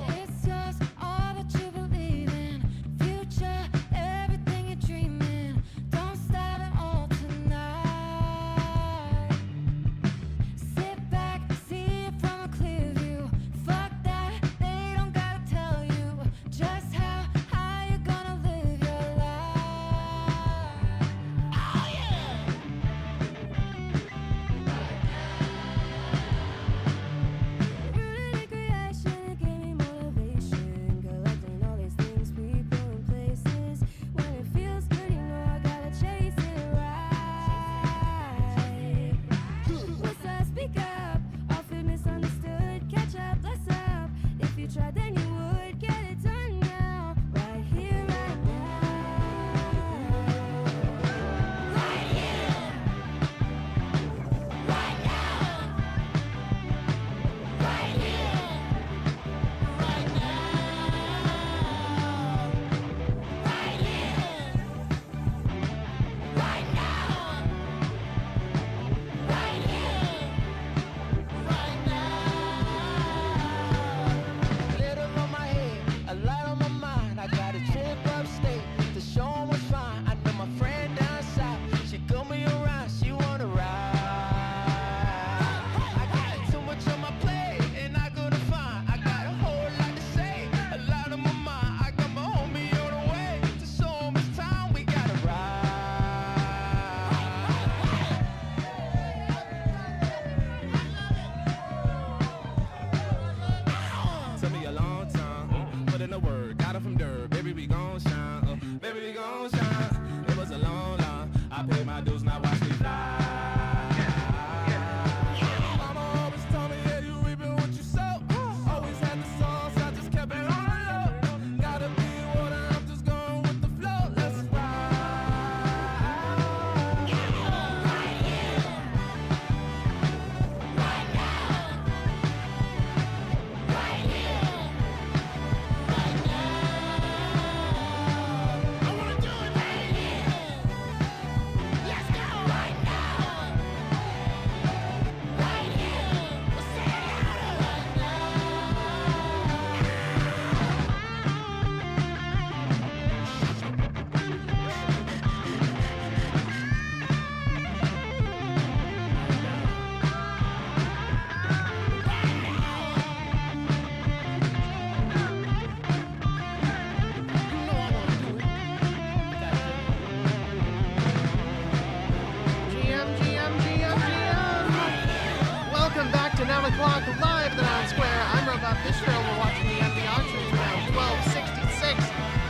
It's just all that you believe in. Future, everything you're dreaming. Don't stop it all tonight. Sit back, see it from a clear view. Fuck that, they don't gotta tell you just how high you're gonna live your life. Oh yeah! Rooted in creation, it gave me motivation. Collecting all these things, people and places. When it feels good, you know I gotta chase it right. What's up? Speak up. Often misunderstood. Catch up, bless up. If you tried, then you would get it done now. Right here, right now. Right here. Right now. Right here. Right now. Right here. Right now. Right here. Right now. Glitter on my head, a light on my mind. I got a trip upstate to show 'em what's fine. I know my friend down south, she got me around, she wanna ride. I got too much on my plate, and I gotta find. I got a whole lot to say, a lot on my mind. I got my homie on the way to show 'em it's time we gotta ride. Took me a long time, put in the work, got it from dirt. Baby, we gon' shine, baby, we gon' shine. It was a long line, I paid my dues, now watch me fly. Mama always told me, yeah, you reaping what you sow. Always had the sauce, I just kept it on the low. Gotta be water, I'm just going with the flow. Let's ride. Right here. Right now. Right here. Right now. I wanna do it right here. Let's go right now. Right here. Let's say it louder. Right GM. Welcome back to 9 o'clock live at the Noun Square. I'm Robot Bistro. We're watching the empty auctions now. 1266.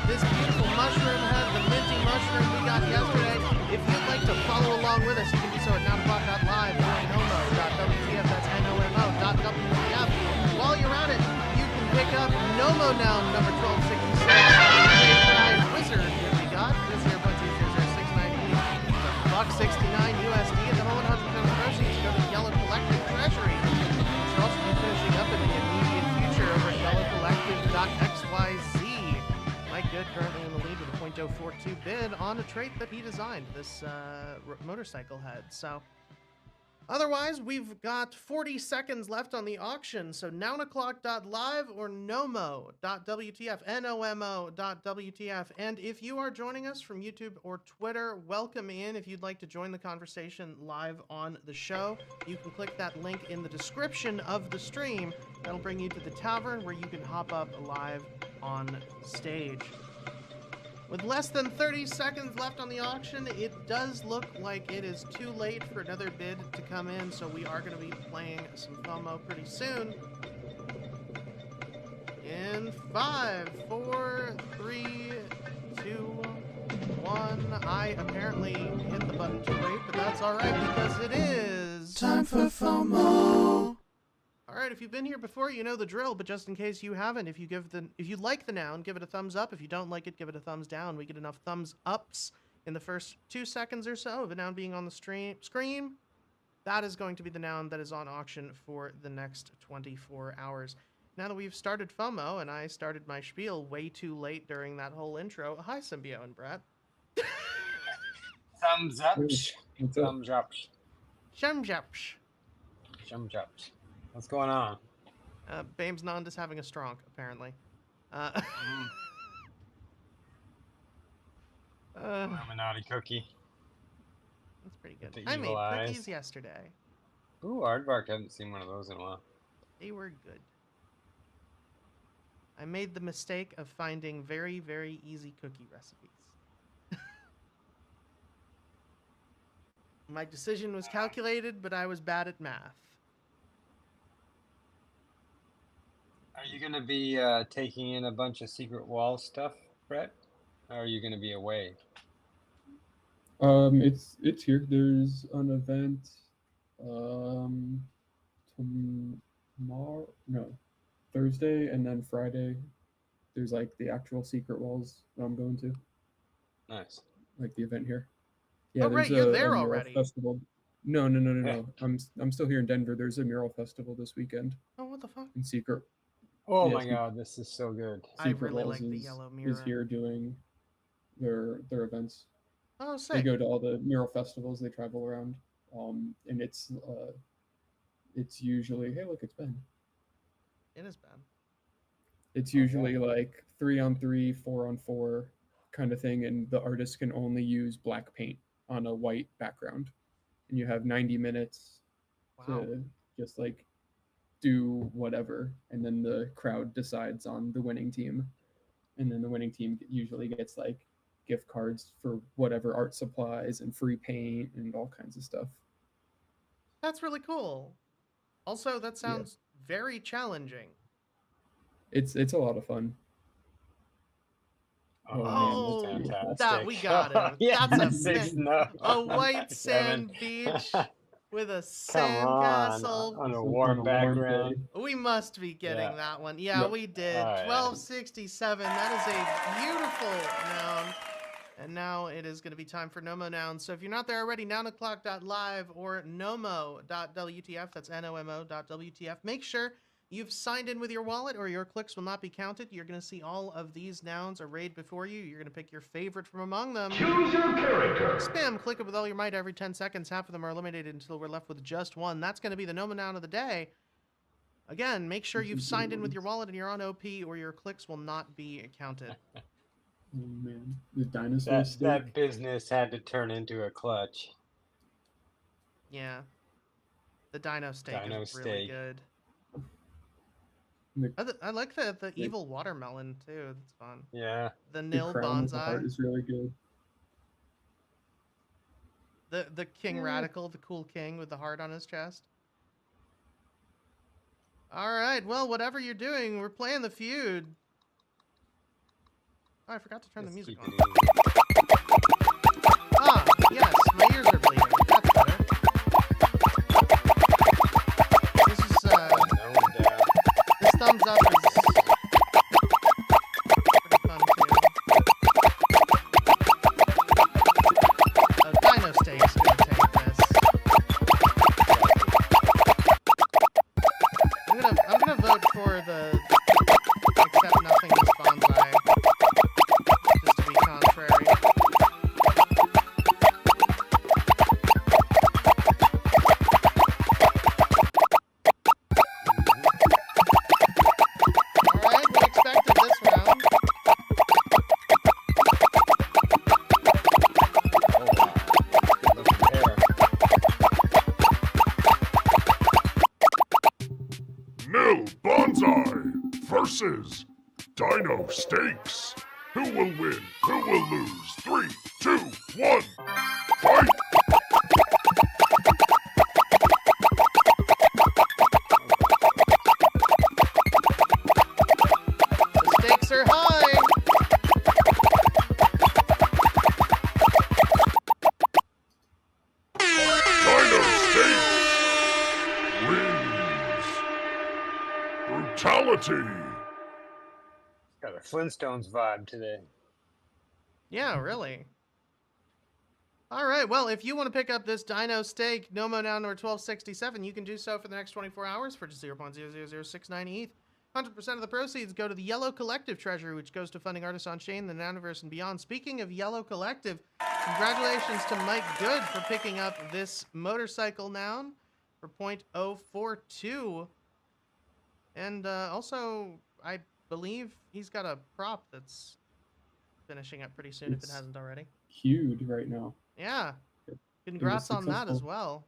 This beautiful mushroom head, the minty mushroom we got yesterday. If you'd like to follow along with us, you can do so at 9o'clock.live or at nomo.wtf. That's NOMO.wtf. While you're at it, you can pick up Nomo Noun number 1266. Wizard that we got. This here puts you $6.90. $1.69 USD at the moment. 100% of the proceeds go to the Yellow Collective Treasury. You should also be finishing up in the immediate future over at yellowcollective.xyz. Mike Good currently in the lead with a .042 bid on a trait that he designed, this motorcycle head. So otherwise, we've got 40 seconds left on the auction, so nounoclock.live or nomo.wtf, N-O-M-O.wtf. And if you are joining us from YouTube or Twitter, welcome in. If you'd like to join the conversation live on the show, you can click that link in the description of the stream. That'll bring you to the tavern where you can hop up live on stage. With less than 30 seconds left on the auction, it does look like it is too late for another bid to come in, so we are going to be playing some FOMO pretty soon. In 5, 4, 3, 2, 1. I apparently hit the button too late, but that's alright because it is time for FOMO. Alright, if you've been here before, you know the drill, but just in case you haven't, if you like the noun, give it a thumbs up. If you don't like it, give it a thumbs down. We get enough thumbs ups in the first 2 seconds or so of a noun being on the screen. That is going to be the noun that is on auction for the next 24 hours. now that we've started FOMO and I started my spiel way too late during that whole intro. Hi, Symbio and Brett. Thumbs up. What's up? Thumbs up. Shumjapsh. Thumbs up. What's going on? Bame's Nond is having a stronk, apparently. Illuminati cookie. That's pretty good. the I made evil eyes. cookies yesterday. Ooh, Aardvark. Haven't seen one of those in a while. They were good. I made the mistake of finding very, very easy cookie recipes. My decision was calculated, but I was bad at math. Are you gonna be taking in a bunch of secret wall stuff, Brett? Or are you gonna be away? It's here. There's an event tomorrow, no, Thursday, and then Friday. There's like the actual secret walls that I'm going to, Nice. like the event here. Yeah, Oh, there's right, you're a there mural already. festival. No. I'm still here in Denver. There's a mural festival this weekend Oh, what the fuck? in Secret. Oh Yeah, my see- god, this is so good. I Secret really Walls like the is, yellow is mirror. here doing their events. Oh, They sick. go to all the mural festivals. They travel around, and it's usually, hey, look, it's Ben. It is bad. It's usually like 3-on-3, 4-on-4 kind of thing, and the artist can only use black paint on a white background, and you have 90 minutes Wow. to just like do whatever, and then the crowd decides on the winning team, and then the winning team usually gets like gift cards for whatever art supplies and free paint and all kinds of stuff. That's really cool. Also, that sounds very challenging. It's a lot of fun. Oh, Oh, man, that's fantastic. that we got him. Yeah, That's a 6 fin- no. A white sand Kevin. beach with a Come on, sandcastle. on a So warm on a warm background. day. We must be getting Yeah. that one. Yeah, Yep. we did. Oh, yeah. 1267. That is a beautiful noun. And now it is going to be time for Nomo Nouns. So if you're not there already, nounoclock.live or nomo.wtf, that's nomo.wtf. Make sure you've signed in with your wallet or your clicks will not be counted. You're going to see all of these nouns arrayed before you. You're going to pick your favorite from among them. Choose your character. Spam click it with all your might every 10 seconds. Half of them are eliminated until we're left with just one. That's going to be the Nomo Noun of the day. Again, make sure you've signed in with your wallet and you're on OP or your clicks will not be counted. Oh man, the dinosaur That steak. business had to turn into a clutch. Yeah. The dino steak Dino is really steak. good. The, I like the evil watermelon too. That's fun. Yeah. The the nil crown with the heart bonsai. is really good. The king radical, the cool king with the heart on his chest. All right. Well, whatever you're doing, we're playing the feud. Oh, I forgot to turn the Let's music keep on. it easy. Ah, yes, my ears are bleeding. That's better. This is No doubt. this thumbs up is pretty fun too. Dino Steak's gonna take this. I'm gonna vote for the accept nothing is bonsai. Just to be contrary. Alright, we expected this round. Oh, wow. Good looking hair. Nil Bonsai versus Dino Steaks. Who will win? Who will lose? 3, 2, 1, fight! The stakes are high. Dino Steaks wins. Brutality. Got a Flintstones vibe today. Yeah, really. All right. Well, if you want to pick up this Dino Steak Nomo Noun number 1267, you can do so for the next 24 hours for just 0.00069 ETH. 100% of the proceeds go to the Yellow Collective Treasury, which goes to funding artists on Chain, the Nouniverse, and beyond. Speaking of Yellow Collective, congratulations to Mike Good for picking up this motorcycle noun for .042. And also, I believe he's got a prop that's finishing up pretty soon if it It's hasn't already. huge right now. Yeah. It Congrats was on that as successful. well.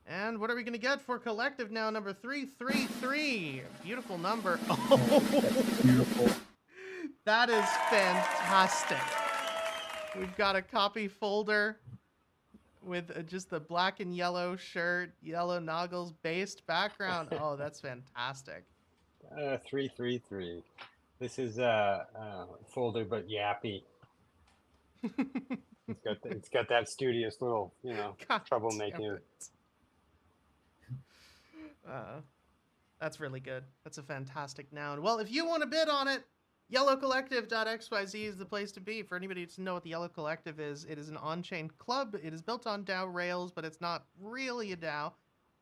And what are we going to get for collective now? Number 333. Beautiful number. That's beautiful. That is fantastic. We've got a copy folder with just the black and yellow shirt, yellow noggles based background. Oh, that's fantastic. 333. This is folder, but yappy. It's got that studious little, God trouble damn making. it. That's really good. That's a fantastic noun. Well, if you want to bid on it, yellowcollective.xyz is the place to be. For anybody to know what the Yellow Collective is, it is an on-chain club. It is built on DAO Rails, but it's not really a DAO.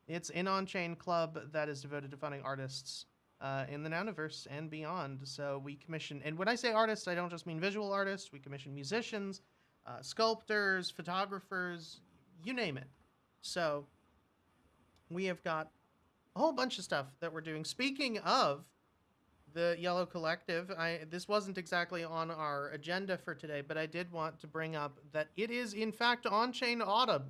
It's an on-chain club that is devoted to funding artists in the Nouniverse and beyond. So we commission, and when I say artists, I don't just mean visual artists. We commission musicians, sculptors, photographers, you name it. So we have got a whole bunch of stuff that we're doing. Speaking of the Yellow Collective, this wasn't exactly on our agenda for today, but I did want to bring up that it is in fact on-chain autumn.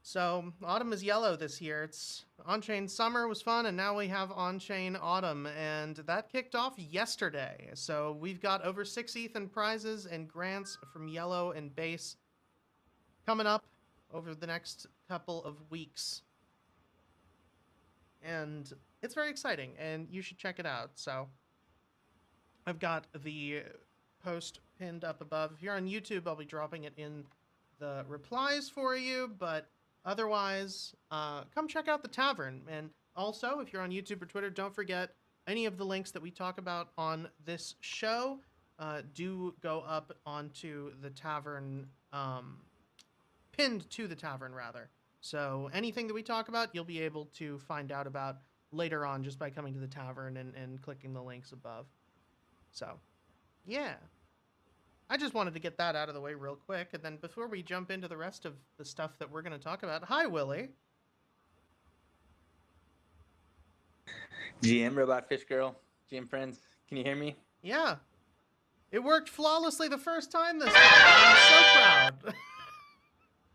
So autumn is yellow this year. It's on-chain summer was fun, and now we have on-chain autumn, and that kicked off yesterday. So we've got over 6 ETH in prizes and grants from Yellow and Base coming up over the next couple of weeks. And it's very exciting, and you should check it out. So I've got the post pinned up above. If you're on YouTube, I'll be dropping it in the replies for you, but otherwise, come check out the tavern. And also, if you're on YouTube or Twitter, don't forget any of the links that we talk about on this show do go up onto the tavern, pinned to the tavern, rather. So anything that we talk about, you'll be able to find out about later on just by coming to the tavern and clicking the links above. So, yeah. I just wanted to get that out of the way real quick. And then before we jump into the rest of the stuff that we're going to talk about, hi, Willie. GM Robot Fish Girl, GM friends, can you hear me? Yeah. It worked flawlessly the first time this time. I'm so proud.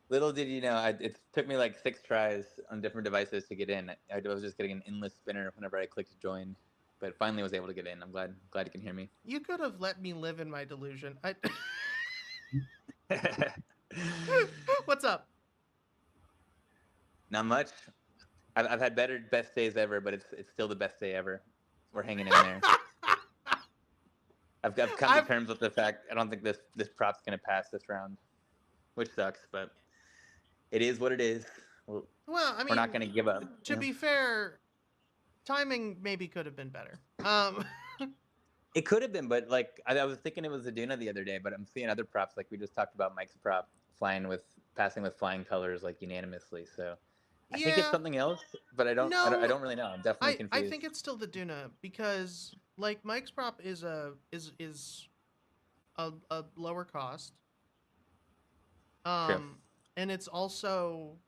Little did you know, it took me like 6 tries on different devices to get in. I was just getting an endless spinner whenever I clicked join, but finally was able to get in. I'm glad you can hear me. You could have let me live in my delusion. What's up? Not much. I've had best days ever, but it's still the best day ever. We're hanging in there. I've come to terms with the fact I don't think this prop's gonna pass this round, which sucks, but it is what it is. Well, I mean, we're not gonna give up. To be fair, timing maybe could have been better. It could have been, but like I was thinking it was a Duna the other day, but I'm seeing other props like we just talked about Mike's prop passing with flying colors like unanimously. So I think it's something else, but I don't really know. I'm definitely confused. I think it's still the Duna because like Mike's prop is a lower cost. True. And it's also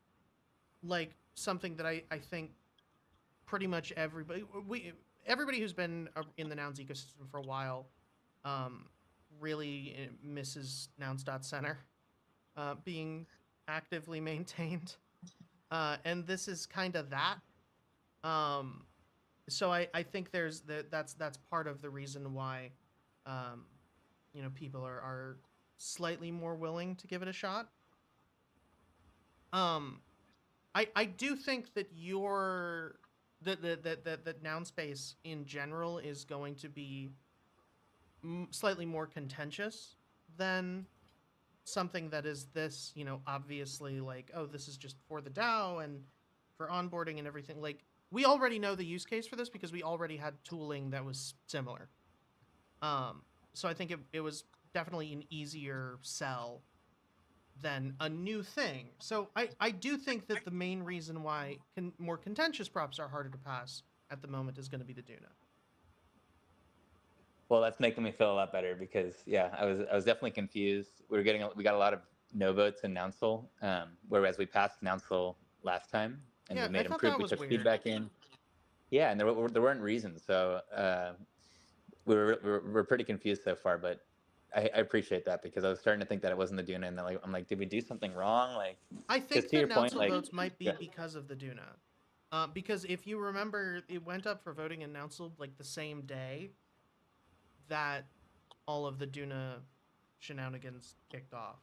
like something that I think pretty much everybody who's been in the Nouns ecosystem for a while really misses Nouns.center being actively maintained. And this is kind of that. So I think that's part of the reason why people are slightly more willing to give it a shot. I do think that that noun space in general is going to be slightly more contentious than something that is this, obviously like, oh, this is just for the DAO and for onboarding and everything. Like, we already know the use case for this because we already had tooling that was similar. So I think it was definitely an easier sell than a new thing. So I do think that the main reason why more contentious props are harder to pass at the moment is going to be the Duna. Well, that's making me feel a lot better because I was definitely confused. We got a lot of no votes in Nouncil, whereas we passed Nouncil last time and Yeah, we I made thought that we was took weird. feedback in. Yeah, and there weren't reasons, so we're pretty confused so far. But I appreciate that because I was starting to think that it wasn't the Duna, and then, like I'm like, did we do something wrong? Like, I because think to the your point, Nouncil like, votes might be yeah. because of the Duna. Because if you remember, it went up for voting in Nouncil like the same day that all of the Duna shenanigans kicked off.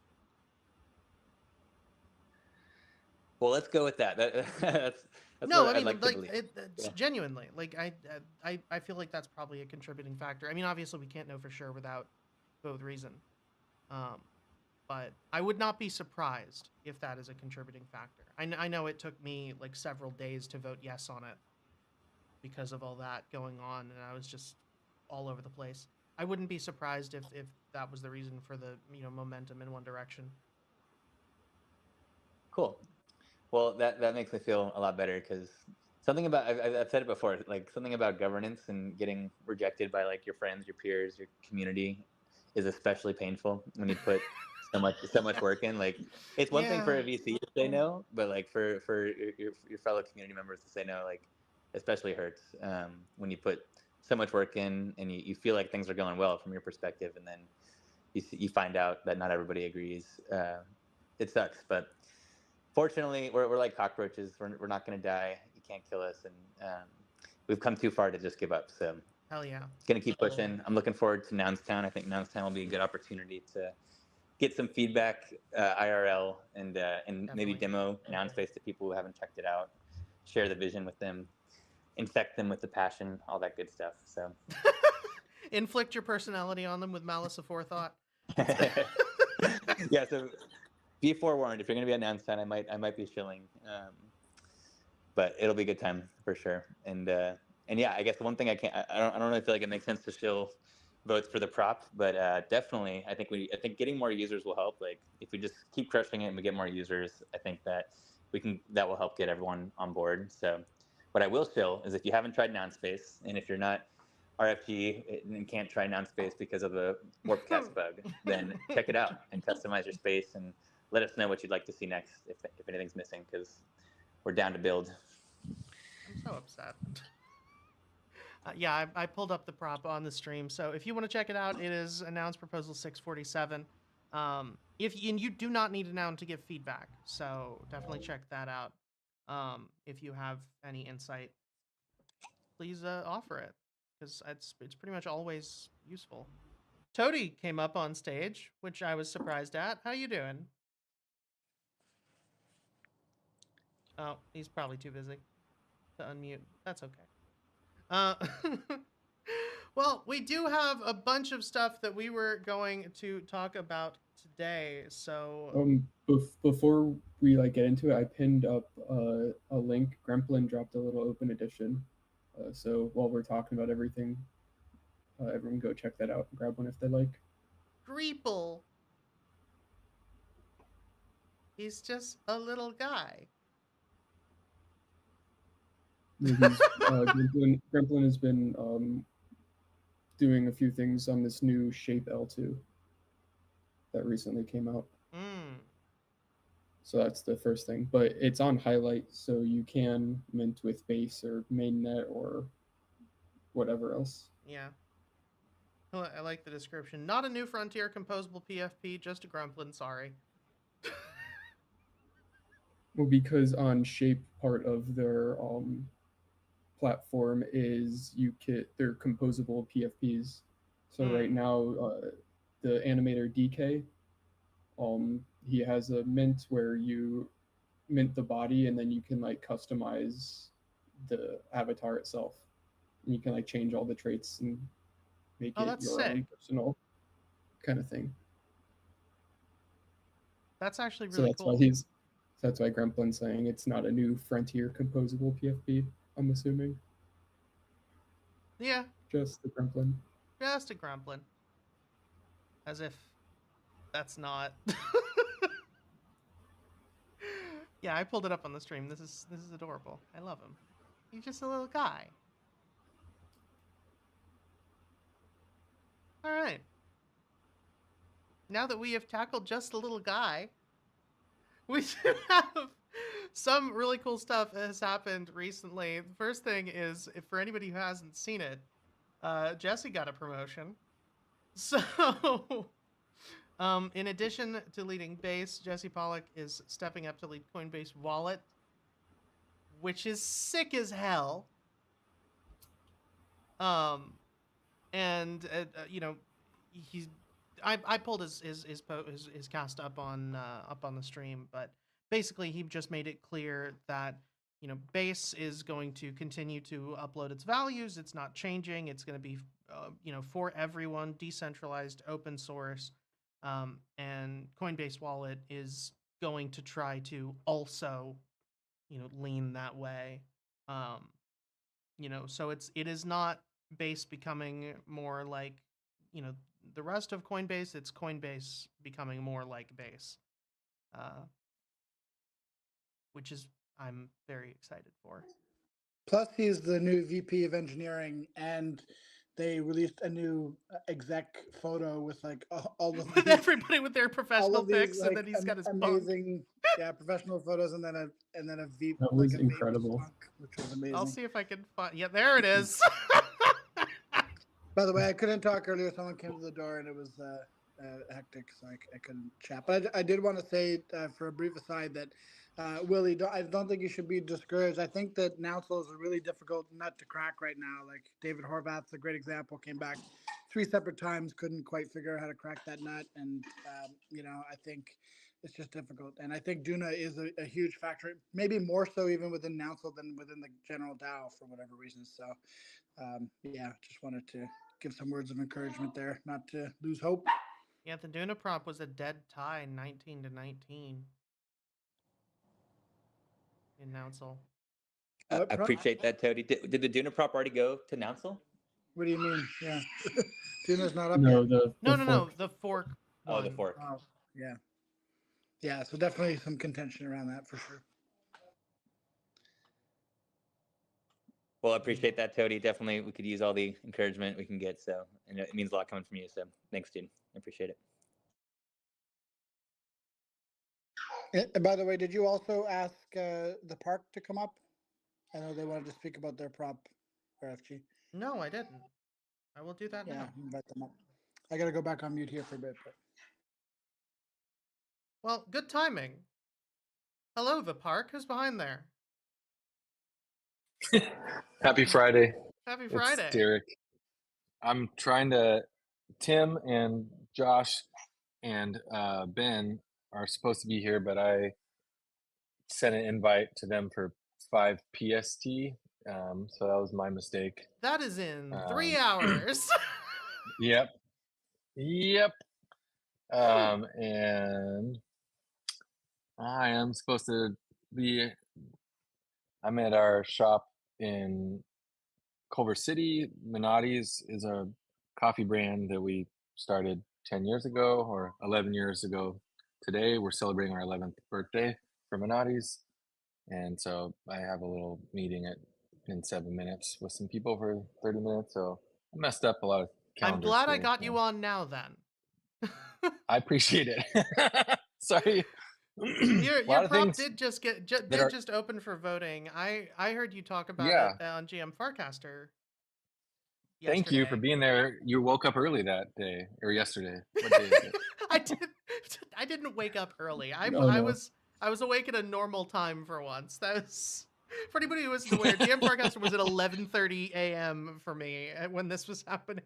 Well, let's go with that. That's No, what I I'd mean, like to like believe. it's Yeah. genuinely like I feel like that's probably a contributing factor. I mean, obviously we can't know for sure without both reason, um, but I would not be surprised if that is a contributing factor. I know it took me like several days to vote yes on it because of all that going on, and I was just all over the place. I wouldn't be surprised if that was the reason for the momentum in one direction. Cool. Well, that makes me feel a lot better because something about I've said it before, like something about governance and getting rejected by like your friends, your peers, your community is especially painful when you put so much work in. Like it's one thing for Yeah. a VC to say no, but like for your fellow community members to say no, like especially hurts when you put so much work in and you feel like things are going well from your perspective, and then you find out that not everybody agrees. It sucks, but fortunately, we're like cockroaches. We're not going to die. You can't kill us, and we've come too far to just give up. So, Hell yeah. going to keep pushing. I'm looking forward to Nounstown. I think Nounstown will be a good opportunity to get some feedback IRL and maybe Definitely. demo Nounspace to people who haven't checked it out. Share the vision with them, infect them with the passion, all that good stuff. So, Inflict your personality on them with malice aforethought. yeah. So be forewarned. If you're going to be at Nounstown, I might be shilling. But it'll be a good time for sure. And yeah, I guess the one thing I can't, I don't really feel like it makes sense to shill votes for the prop, but definitely, I think getting more users will help. Like if we just keep crushing it and we get more users, I think that that will help get everyone on board. So what I will shill is if you haven't tried Nounspace and if you're not RFG and can't try Nounspace because of the Warpcast bug, then check it out and customize your space and let us know what you'd like to see next if anything's missing, because we're down to build. I'm so upset. Yeah, I pulled up the prop on the stream, so if you want to check it out, it is announced proposal 647. And you do not need a noun to give feedback, so definitely check that out. If you have any insight, please offer it, because it's pretty much always useful. Toady came up on stage, which I was surprised at. How you doing? Oh, he's probably too busy to unmute. That's okay. Uh, well, we do have a bunch of stuff that we were going to talk about today. So, Before we get into it, I pinned up a link. Gremplin dropped a little open edition. So while we're talking about everything, everyone go check that out and grab one if they like. Greeple. He's just a little guy. Gremplin has been doing a few things on this new Shape L2 that recently came out. So that's the first thing. But it's on highlight, so you can mint with base or mainnet or whatever else. Yeah. I like the description. Not a new frontier composable PFP, just a Gremplin, sorry. Well, because on Shape, part of their platform is they're composable PFPs. So right now, the animator DK, he has a mint where you mint the body and then you can customize the avatar itself. And you can change all the traits and make it that's your sick. own personal kind of thing. That's actually really cool. That's why Gremplin's saying it's not a new frontier composable PFP, I'm assuming. Yeah. Just the Gremplin. Just a Gremplin. As if that's not. Yeah, I pulled it up on the stream. This is adorable. I love him. He's just a little guy. All right. Now that we have tackled just the little guy, we do have some really cool stuff that has happened recently. The first thing is, if for anybody who hasn't seen it, Jesse got a promotion. So, in addition to leading base, Jesse Pollock is stepping up to lead Coinbase Wallet, which is sick as hell. And he's I pulled his cast up on the stream, but basically he just made it clear that base is going to continue to upload its values. It's not changing. It's going to be for everyone, decentralized, open source, and Coinbase Wallet is going to try to also lean that way. So it is not base becoming more like the rest of Coinbase. It's Coinbase becoming more like base, which is I'm very excited for. Plus, he's the new VP of engineering, and they released a new exec photo with like all of With these, everybody with their all professional of these pics, like and then he's got his punk. amazing, professional photos, and then a V. That like was a baby incredible. punk, which was amazing. I'll see if I can find. Yeah, there it is. By the way, I couldn't talk earlier. Someone came to the door, and it was hectic, so I couldn't chat. But I did want to say, for a brief aside, that Willie, I don't think you should be discouraged. I think that Nounsel is a really difficult nut to crack right now. Like David Horvath's a great example. Came back 3 separate times, couldn't quite figure out how to crack that nut, and I think it's just difficult. And I think Duna is a huge factor, maybe more so even within Nounsel than within the general DAO for whatever reason. So. Just wanted to give some words of encouragement there, not to lose hope. Yeah, the Duna prop was a dead tie, 19-19 in Nounsel. I What prop? appreciate that, Toady. Did the Duna prop already go to Nounsel? What do you mean? Yeah, Duna's not up No, yet. No, fork. the fork. Oh, the one. fork. Oh, yeah. So definitely some contention around that for sure. Well, I appreciate that, Toady. Definitely, we could use all the encouragement we can get. So, and it means a lot coming from you. So, thanks, dude. I appreciate it. And by the way, did you also ask the park to come up? I know they wanted to speak about their prop for FG. No, I didn't. I will do that Yeah, now. invite them up. I got to go back on mute here for a bit. But... Well, good timing. Hello, the park. Who's behind there? Happy Friday. Happy Friday. It's Derek. I'm trying to. Tim and Josh and Ben are supposed to be here, but I sent an invite to them for 5 PST. So that was my mistake. That is in 3 hours. Yep. And I am supposed to be. I'm at our shop in Culver City. Minotti's is a coffee brand that we started 10 years ago or 11 years ago today. We're celebrating our 11th birthday for Minotti's. And so I have a little meeting in 7 minutes with some people for 30 minutes. So I messed up a lot of calendars. I'm glad I today, got so. you on now then. I appreciate it. Sorry. Your prop did just just open for voting. I heard you talk about it on GM Farcaster. Thank you for being there. You woke up early that day or yesterday. What day is it? I didn't wake up early. I no. was awake at a normal time for once. That was for anybody who isn't aware. GM Farcaster was at 11:30 a.m. for me when this was happening.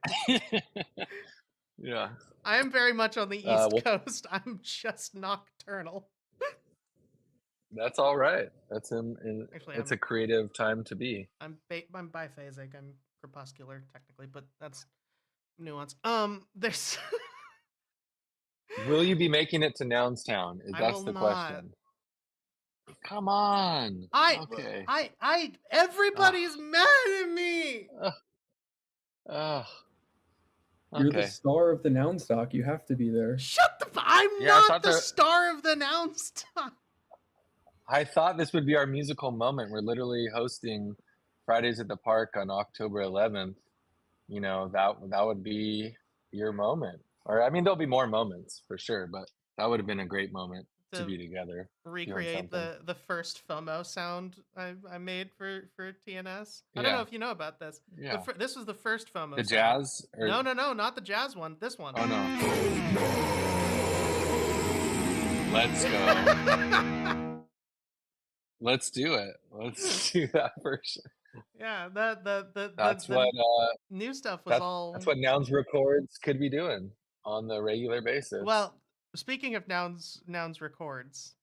Yeah. I am very much on the East Coast. I'm just nocturnal. That's all right. That's Actually, it's a creative time to be. I'm biphasic. I'm crepuscular technically, but that's nuance. There's. Will you be making it to Nounstown? That's the question. Come on. Okay. Everybody's mad at me. You're the star of the Noun Stock. You have to be there. Shut the. I'm not the star of the Noun Stock. I thought this would be our musical moment. We're literally hosting Fridays at the Park on October 11th. You know, that would be, your moment. Or I mean, there'll be more moments for sure, but that would have been a great moment to To be together doing recreate something. the first FOMO sound I made for TNS. I don't know Yeah, if you know about this. yeah. This was the first FOMO The sound. jazz or No, not the jazz one. This one. oh no. Let's go. Let's do it. Let's do that for sure. Yeah, the That's what new stuff was all. that's what Nouns Records could be doing on the regular basis. Well, speaking of nouns records,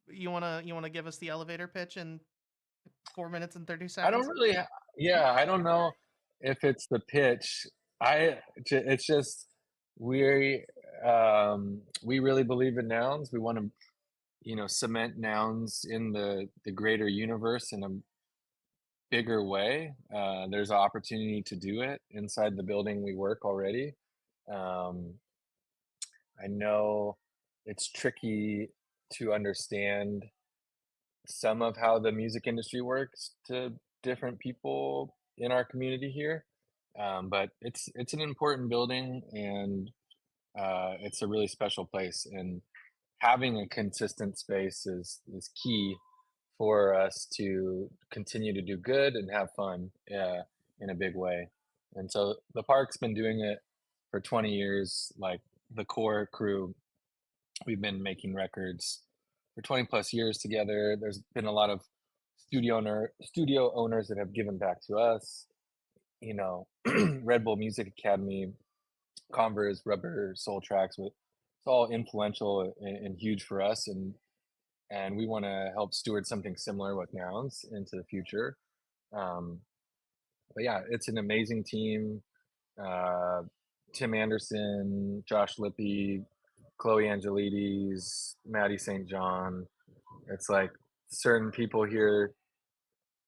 you wanna give us the elevator pitch in 4 minutes and 30 I don't seconds? really yeah, I don't know if it's the pitch. It's just we really believe in nouns. We want to, cement nouns in the greater universe in a bigger way. There's an opportunity to do it inside the building we work already. Um, I know it's tricky to understand some of how the music industry works to different people in our community here. But it's an important building and it's a really special place. And having a consistent space is key for us to continue to do good and have fun in a big way. And so the park's been doing it for 20 years. Like the core crew, we've been making records for 20 plus years together. There's been a lot of studio owners that have given back to us. You know, Red Bull Music Academy, Converse, Rubber, Soul Tracks. It's all influential and huge for us, and we want to help steward something similar with Nouns into the future. Um, but yeah, it's an amazing team. Uh, Tim Anderson, Josh Lippy, Chloe Angelides, Maddie St. John. It's like certain people here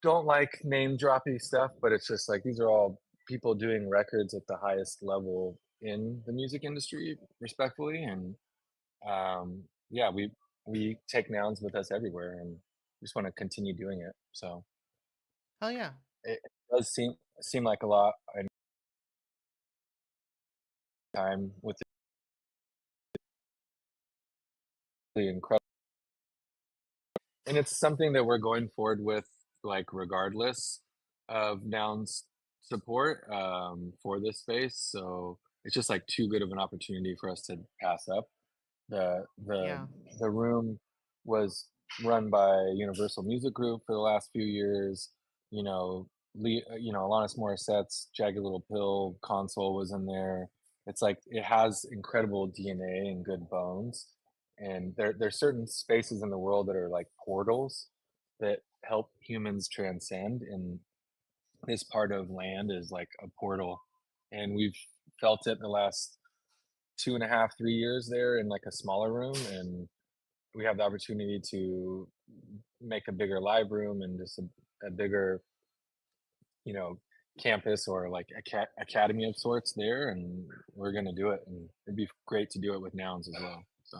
don't like name droppy stuff, but it's just like these are all people doing records at the highest level in the music industry, respectfully. And yeah, we take Nouns with us everywhere, and we just want to continue doing it. So Hell yeah. it does seem like a lot of time with the incredible, and it's something that we're going forward with, like regardless of Nouns support for this space. So it's just like too good of an opportunity for us to pass up. The the Yeah. the room was run by Universal Music Group for the last few years. Alanis Morissette's Jagged Little Pill console was in there. It's like it has incredible DNA and good bones. And there's certain spaces in the world that are like portals that help humans transcend. And this part of land is like a portal. And we've felt it the last 2.5, 3 years there in like a smaller room, and we have the opportunity to make a bigger live room and just a bigger, you know, campus or like academy of sorts there, and we're gonna do it, and it'd be great to do it with Nouns as well. So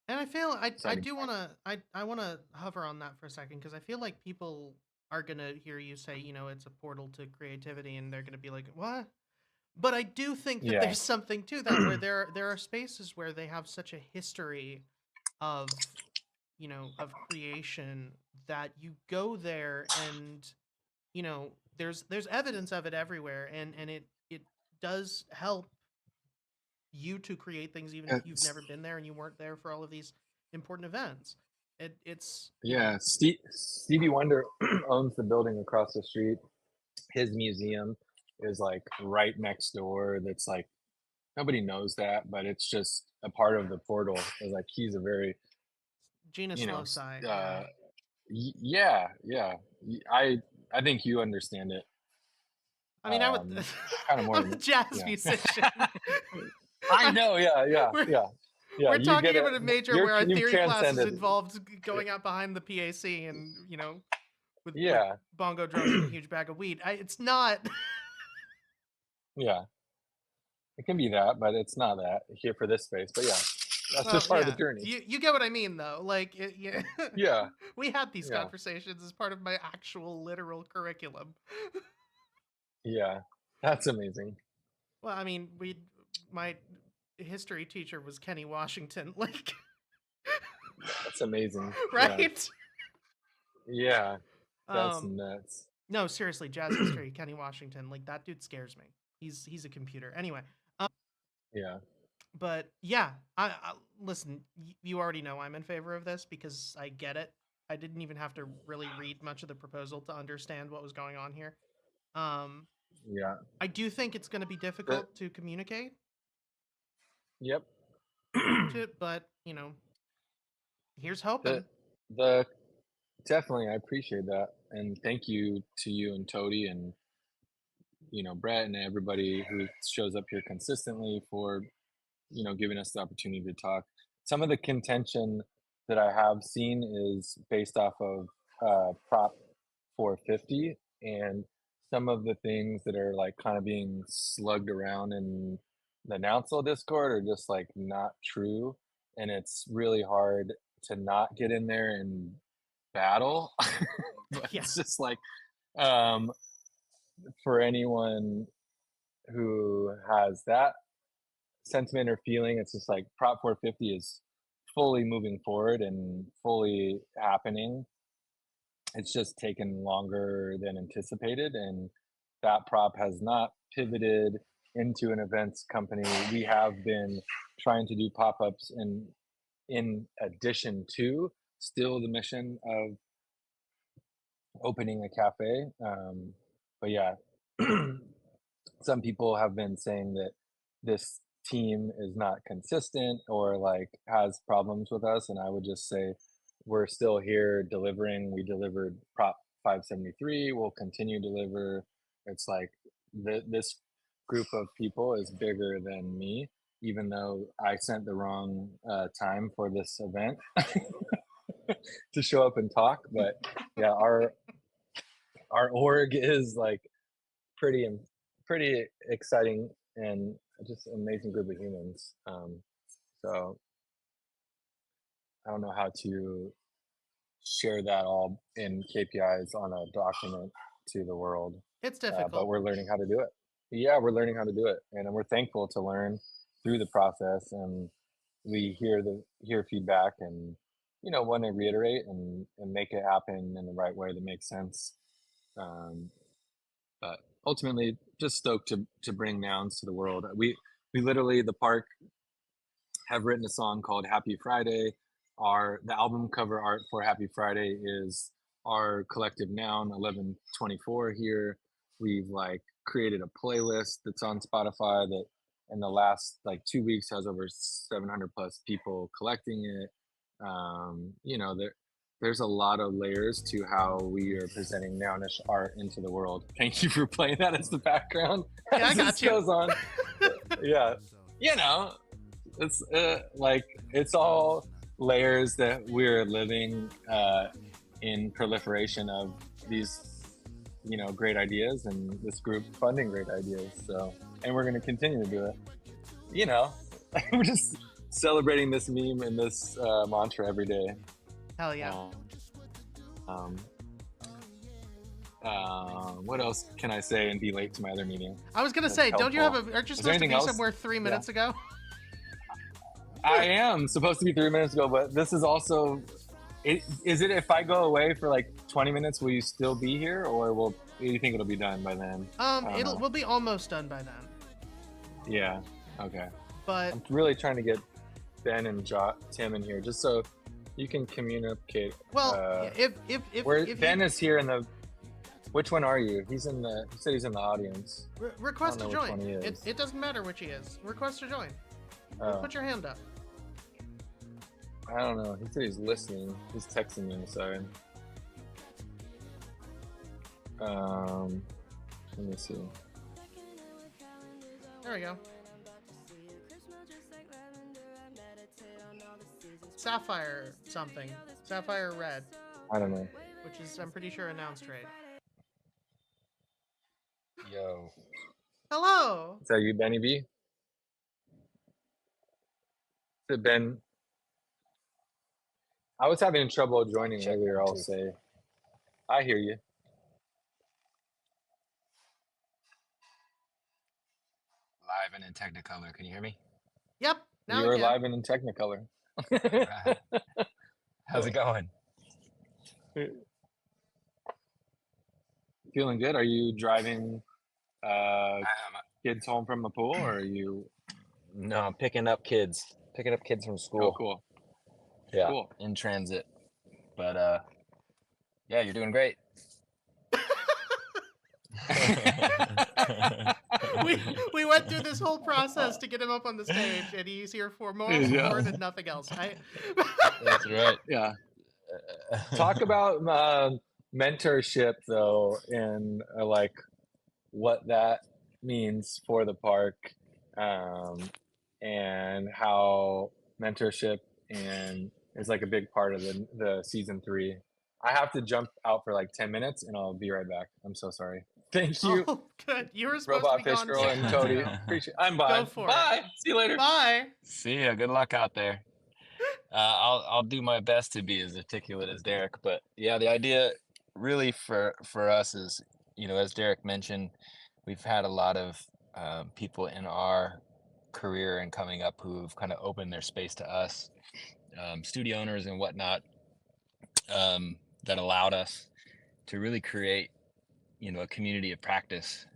And I feel I exciting. do I want to hover on that for a second because I feel like people are going to hear you say, it's a portal to creativity and they're going to be like, "What?" But I do think that Yeah, there's something to that where there are spaces where they have such a history of, of creation that you go there and, there's evidence of it everywhere and it does help you to create things even if you've it's, never been there and you weren't there for all of these important events. It's yeah. Stevie Wonder owns the building across the street. His museum is like right next door. That's like nobody knows that, but it's just a part of the portal. It's like he's a very, genus you know, loci. Yeah. yeah, yeah. I think you understand it. I mean, Kind of more I'm a than jazz yeah. musician. I know. Yeah, yeah, we're, yeah, yeah. we're You get talking it. about a major where our You've theory classes transcended. involved going out behind the PAC and with Yeah, bongo drums and a huge bag of weed. It's not. yeah. It can be that, but it's not that here for this space. But yeah, that's Well, just part of the yeah, journey. you get what I mean though. Like, yeah, Yeah, we had these yeah, conversations as part of my actual literal curriculum. yeah. That's amazing. Well, I mean, my history teacher was Kenny Washington. Like, That's amazing. right? Yeah, that's Um, nuts. no, seriously, jazz history, Kenny Washington. Like, that dude scares me. He's a computer. Anyway, Yeah. but yeah, I listen. You already know I'm in favor of this because I get it. I didn't even have to really read much of the proposal to understand what was going on here. Um, Yeah. I do think it's going to be difficult to communicate Yep. but here's the hoping. the definitely, I appreciate that, and thank you to you and Toady and Brett and everybody who shows up here consistently for giving us the opportunity to talk. Some of the contention that I have seen is based off of Prop 450, and some of the things that are like kind of being slugged around in the Nouncil Discord are just like not true, and it's really hard to not get in there and battle. But Yeah. it's just like um, for anyone who has that sentiment or feeling, it's just like Prop 450 is fully moving forward and fully happening. It's just taken longer than anticipated, and that prop has not pivoted into an events company. We have been trying to do pop-ups in addition to still the mission of opening a cafe. But yeah, some people have been saying that this team is not consistent or like has problems with us, and I would just say we're still here delivering. We delivered Prop 573. We'll continue to deliver. It's like this group of people is bigger than me, even though I sent the wrong time for this event to show up and talk. But yeah, our org is like pretty pretty exciting and just an amazing group of humans. So I don't know how to share that all in KPIs on a document to the world, It's but difficult. we're learning how to do it. Yeah, we're learning how to do it, and we're thankful to learn through the process. And we hear feedback, and want to reiterate and make it happen in the right way that makes sense. But ultimately, just stoked to bring nouns to the world. We literally, the park have written a song called Happy Friday. The album cover art for Happy Friday is our collective noun 1124 here. We've like created a playlist that's on Spotify that in the last like 2 weeks has over 700 plus people collecting it. There's a lot of layers to how we are presenting nounish art into the world. Thank you for playing that as the background. Yeah, I as got this you. goes on. Yeah, it's like it's all layers that we're living in proliferation of these great ideas, and this group funding great ideas. So, and we're going to continue to do it. We're just celebrating this meme and this mantra every day. Hell yeah. What else can I say and be late to my other meeting? I was gonna say, don't you have aren't you Is there supposed to anything be else? somewhere 3 minutes ago? I am supposed to be 3 minutes ago, but this is also. Is it if I go away for like 20 minutes, will you still be here, or do you think it'll be done by then? We'll be almost done by then. Yeah. Okay. But I'm really trying to get Ben and Tim in here just so you can communicate. well, if Ben is here in the. Which one are you? He said he's in the audience. Request to I don't know which join. one he is. It doesn't matter which he is. Request to join. Oh. Put your hand up. I don't know. He said he's listening. He's texting me in a second. Let me see. There we go. Sapphire something. Sapphire red. I don't know. Which is, I'm pretty sure, announced right. Yo. Hello. Is that you, Benny B? Is it Ben? I was having trouble joining earlier, I'll say. I hear you. Live and in Technicolor. Can you hear me? Yep. Now You're I can. live and in Technicolor. Right. How's it going? Feeling good? Are you driving Um, kids home from the pool, or are you? no, I'm picking up kids from Oh, school. cool. Yeah, Cool. in transit. But yeah, you're doing great. we went through this whole process to get him up on the stage, and he's here for more Yeah. support and nothing else. That's right. Yeah. Talk about mentorship, though, and like what that means for the park, and how mentorship and is like a big part of the season 3. I have to jump out for like 10 minutes, and I'll be right back. I'm so sorry. Thank you, Oh, good. You were supposed Robot to be Fish gone Girl 6 and months Toady. ago. Appreciate. I'm bye. Go for Bye. it. See you later. Bye. See ya. Good luck out there. I'll do my best to be as articulate as Derek, but yeah, the idea really for us is, as Derek mentioned, we've had a lot of people in our career and coming up who've kind of opened their space to us, studio owners and whatnot, that allowed us to really create, a community of practice,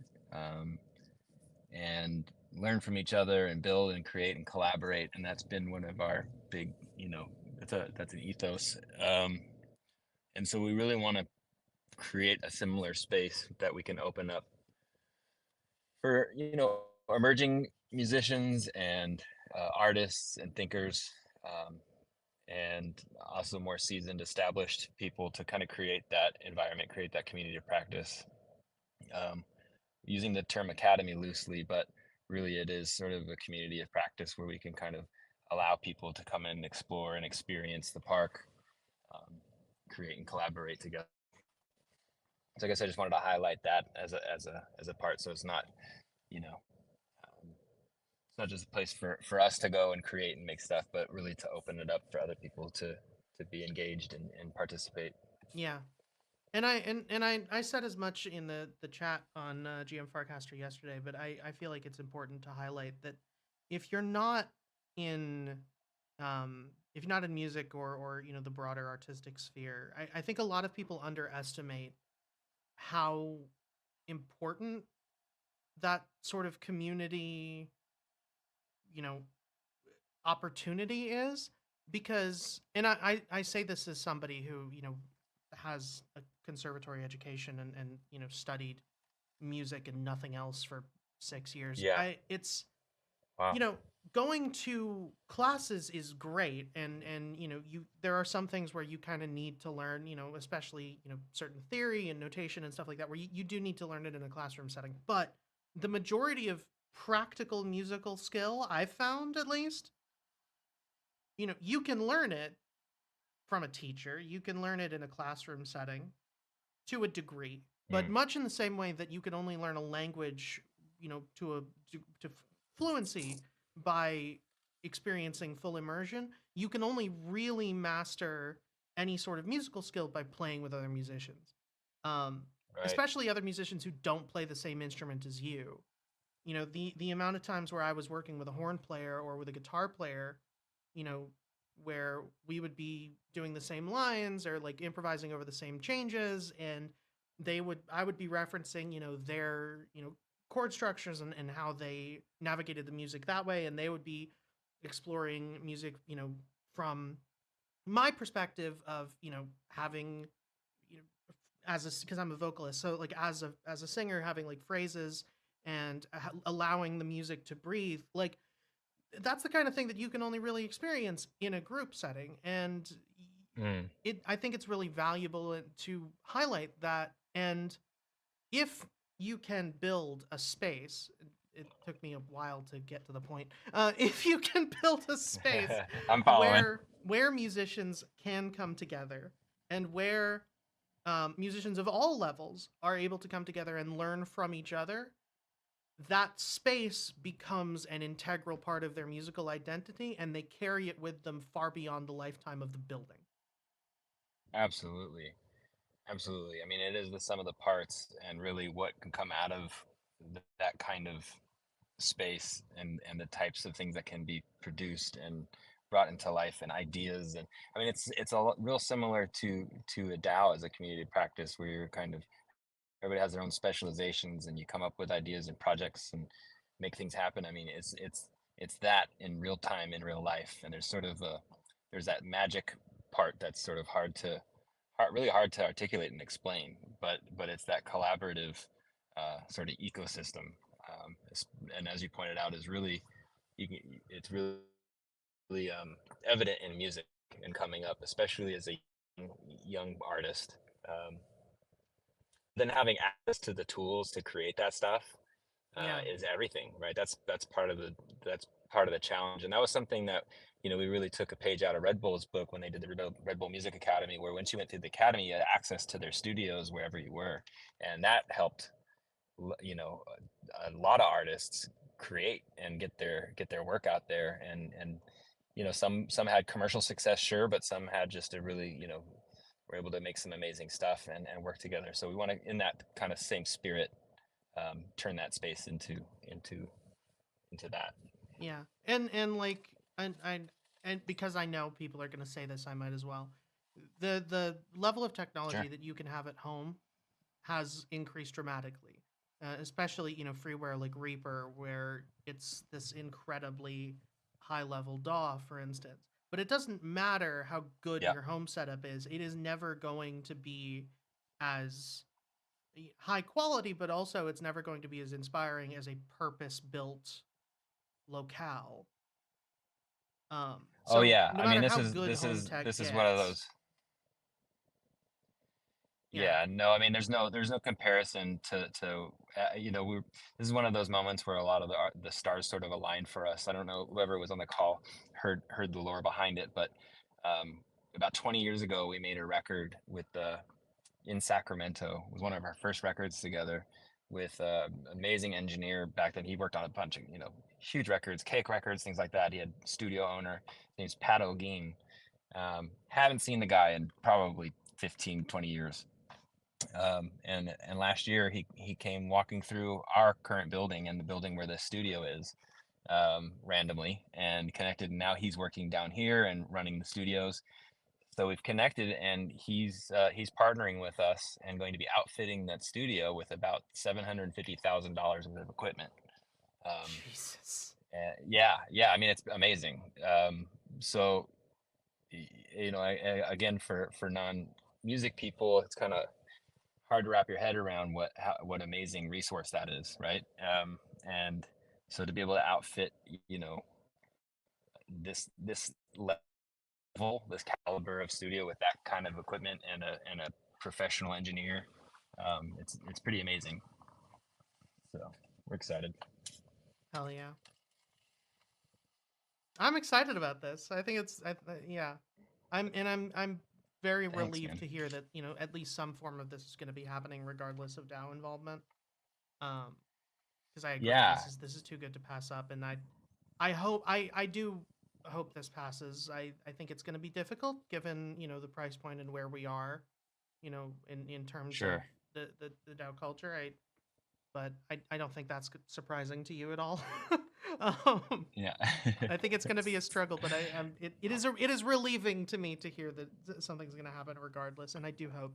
and learn from each other and build and create and collaborate. And that's been one of our big, that's an ethos. And so we really want to create a similar space that we can open up for, emerging musicians and artists and thinkers, and also more seasoned, established people to kind of create that environment, create that community of practice. Using the term academy loosely, but really it is sort of a community of practice where we can kind of allow people to come and explore and experience the park, create and collaborate together. So I guess I just wanted to highlight that as a part. So it's not, it's not just a place for us to go and create and make stuff, but really to open it up for other people to be engaged and participate. Yeah. And I said as much in the chat on GM Farcaster yesterday, but I feel like it's important to highlight that if you're not in music or the broader artistic sphere, I think a lot of people underestimate how important that sort of community, you know, opportunity is, because, and I say this as somebody who has a conservatory education and studied music and nothing else for 6 years. Yeah. It's Wow. going to classes is great, and there are some things where you kind of need to learn, especially certain theory and notation and stuff like that, where you do need to learn it in a classroom setting. But the majority of practical musical skill, I've found at least, you can learn it from a teacher, you can learn it in a classroom setting to a degree, but much in the same way that you can only learn a language, to fluency by experiencing full immersion, you can only really master any sort of musical skill by playing with other musicians. Right. Especially other musicians who don't play the same instrument as you. The amount of times where I was working with a horn player or with a guitar player, where we would be doing the same lines or like improvising over the same changes, and I would be referencing, their, chord structures and how they navigated the music that way, and they would be exploring music, from my perspective of, having, because I'm a vocalist, so like as a singer, having like phrases and allowing the music to breathe, like that's the kind of thing that you can only really experience in a group setting. And I think it's really valuable to highlight that. And if you can build a space, it took me a while to get to the point. If you can build a space I'm following. where musicians can come together, and where musicians of all levels are able to come together and learn from each other, that space becomes an integral part of their musical identity, and they carry it with them far beyond the lifetime of the building. Absolutely. Absolutely. I mean, it is the sum of the parts, and really what can come out of that kind of space and the types of things that can be produced and brought into life and ideas. And I mean, it's real similar to a DAO as a community practice, where you're kind of, everybody has their own specializations and you come up with ideas and projects and make things happen. I mean, it's that in real time, in real life. And there's sort of there's that magic part that's sort of really hard to articulate and explain, but it's that collaborative sort of ecosystem. And as you pointed out, is really, it's really evident in music and coming up, especially as a young artist. Then having access to the tools to create that stuff Yeah. is everything, right? That's part of the challenge, and that was something that, we really took a page out of Red Bull's book when they did the Red Bull Music Academy, where once you went through the academy, you had access to their studios wherever you were, and that helped, a lot of artists create and get their work out there, and some had commercial success, sure, but some had just a really, were able to make some amazing stuff and work together. So we want to, in that kind of same spirit, turn that space into that. Yeah. And like and because I know people are going to say this, I might as well. The level of technology Sure. that you can have at home has increased dramatically. Especially, freeware like Reaper, where it's this incredibly high level DAW, for instance. But it doesn't matter how good Yeah. your home setup is, it is never going to be as high quality, but also it's never going to be as inspiring as a purpose built locale. Oh So yeah. no I mean, matter this how is good this home is tech this is one of gets, those. yeah, Yeah, no, I mean, there's no comparison to this is one of those moments where a lot of the stars sort of aligned for us. I don't know whoever was on the call heard the lore behind it, but about 20 years ago, we made a record with in Sacramento. It was one of our first records together with amazing engineer back then. He worked on a bunch of huge records, Cake Records, things like that. He had studio owner. His name's Pat O'Gean. Haven't seen the guy in probably 15, 20 years. And last year he came walking through our current building and the building where the studio is, randomly, and connected. And now he's working down here and running the studios. So we've connected, and he's partnering with us and going to be outfitting that studio with about $750,000 worth of equipment. Jesus. Yeah. I mean, it's amazing. So again, for non-music people, it's kind of hard to wrap your head around what amazing resource that is, right? And so to be able to outfit, this level, this caliber of studio with that kind of equipment and a professional engineer, it's pretty amazing. So we're excited. Hell yeah. I'm excited about this. I think yeah. I'm very Thanks, relieved man. to hear that, at least some form of this is going to be happening regardless of DAO involvement. Because I agree, Yeah, this is too good to pass up, and I do hope this passes. I think it's going to be difficult given, the price point and where we are, in terms of sure. the DAO culture. But I don't think that's surprising to you at all. Yeah. I think it's going to be a struggle, but it is relieving to me to hear that something's going to happen regardless, and I do hope,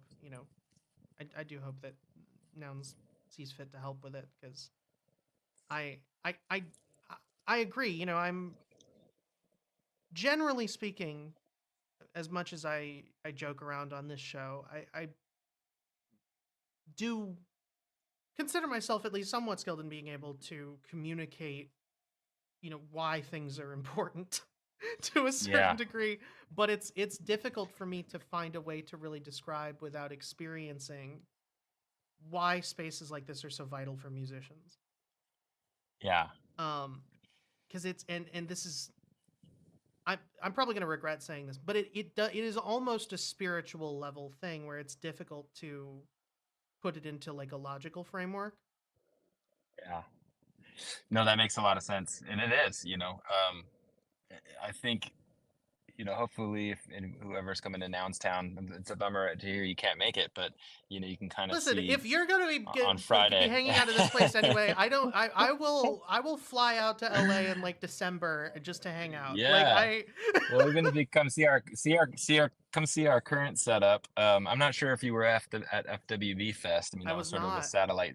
I do hope that Nouns sees fit to help with it, because I I I I agree. I'm generally speaking, as much as I joke around on this show, I do consider myself at least somewhat skilled in being able to communicate, why things are important to a certain Yeah. degree, but it's difficult for me to find a way to really describe without experiencing why spaces like this are so vital for musicians. Yeah. Because it's and this is I'm probably going to regret saying this, but it is almost a spiritual level thing where it's difficult to put it into like a logical framework. Yeah. No, that makes a lot of sense, and it is. I think hopefully if whoever's coming to Nounstown, it's a bummer to hear you can't make it, but you can kind of Listen, see if you're gonna be on be Friday. hanging out at this place anyway, I will fly out to LA in like December just to hang out. Like Yeah. Well, even if you come come see our current setup. I'm not sure if you were at FWB Fest. I mean, I that was was sort of a not. satellite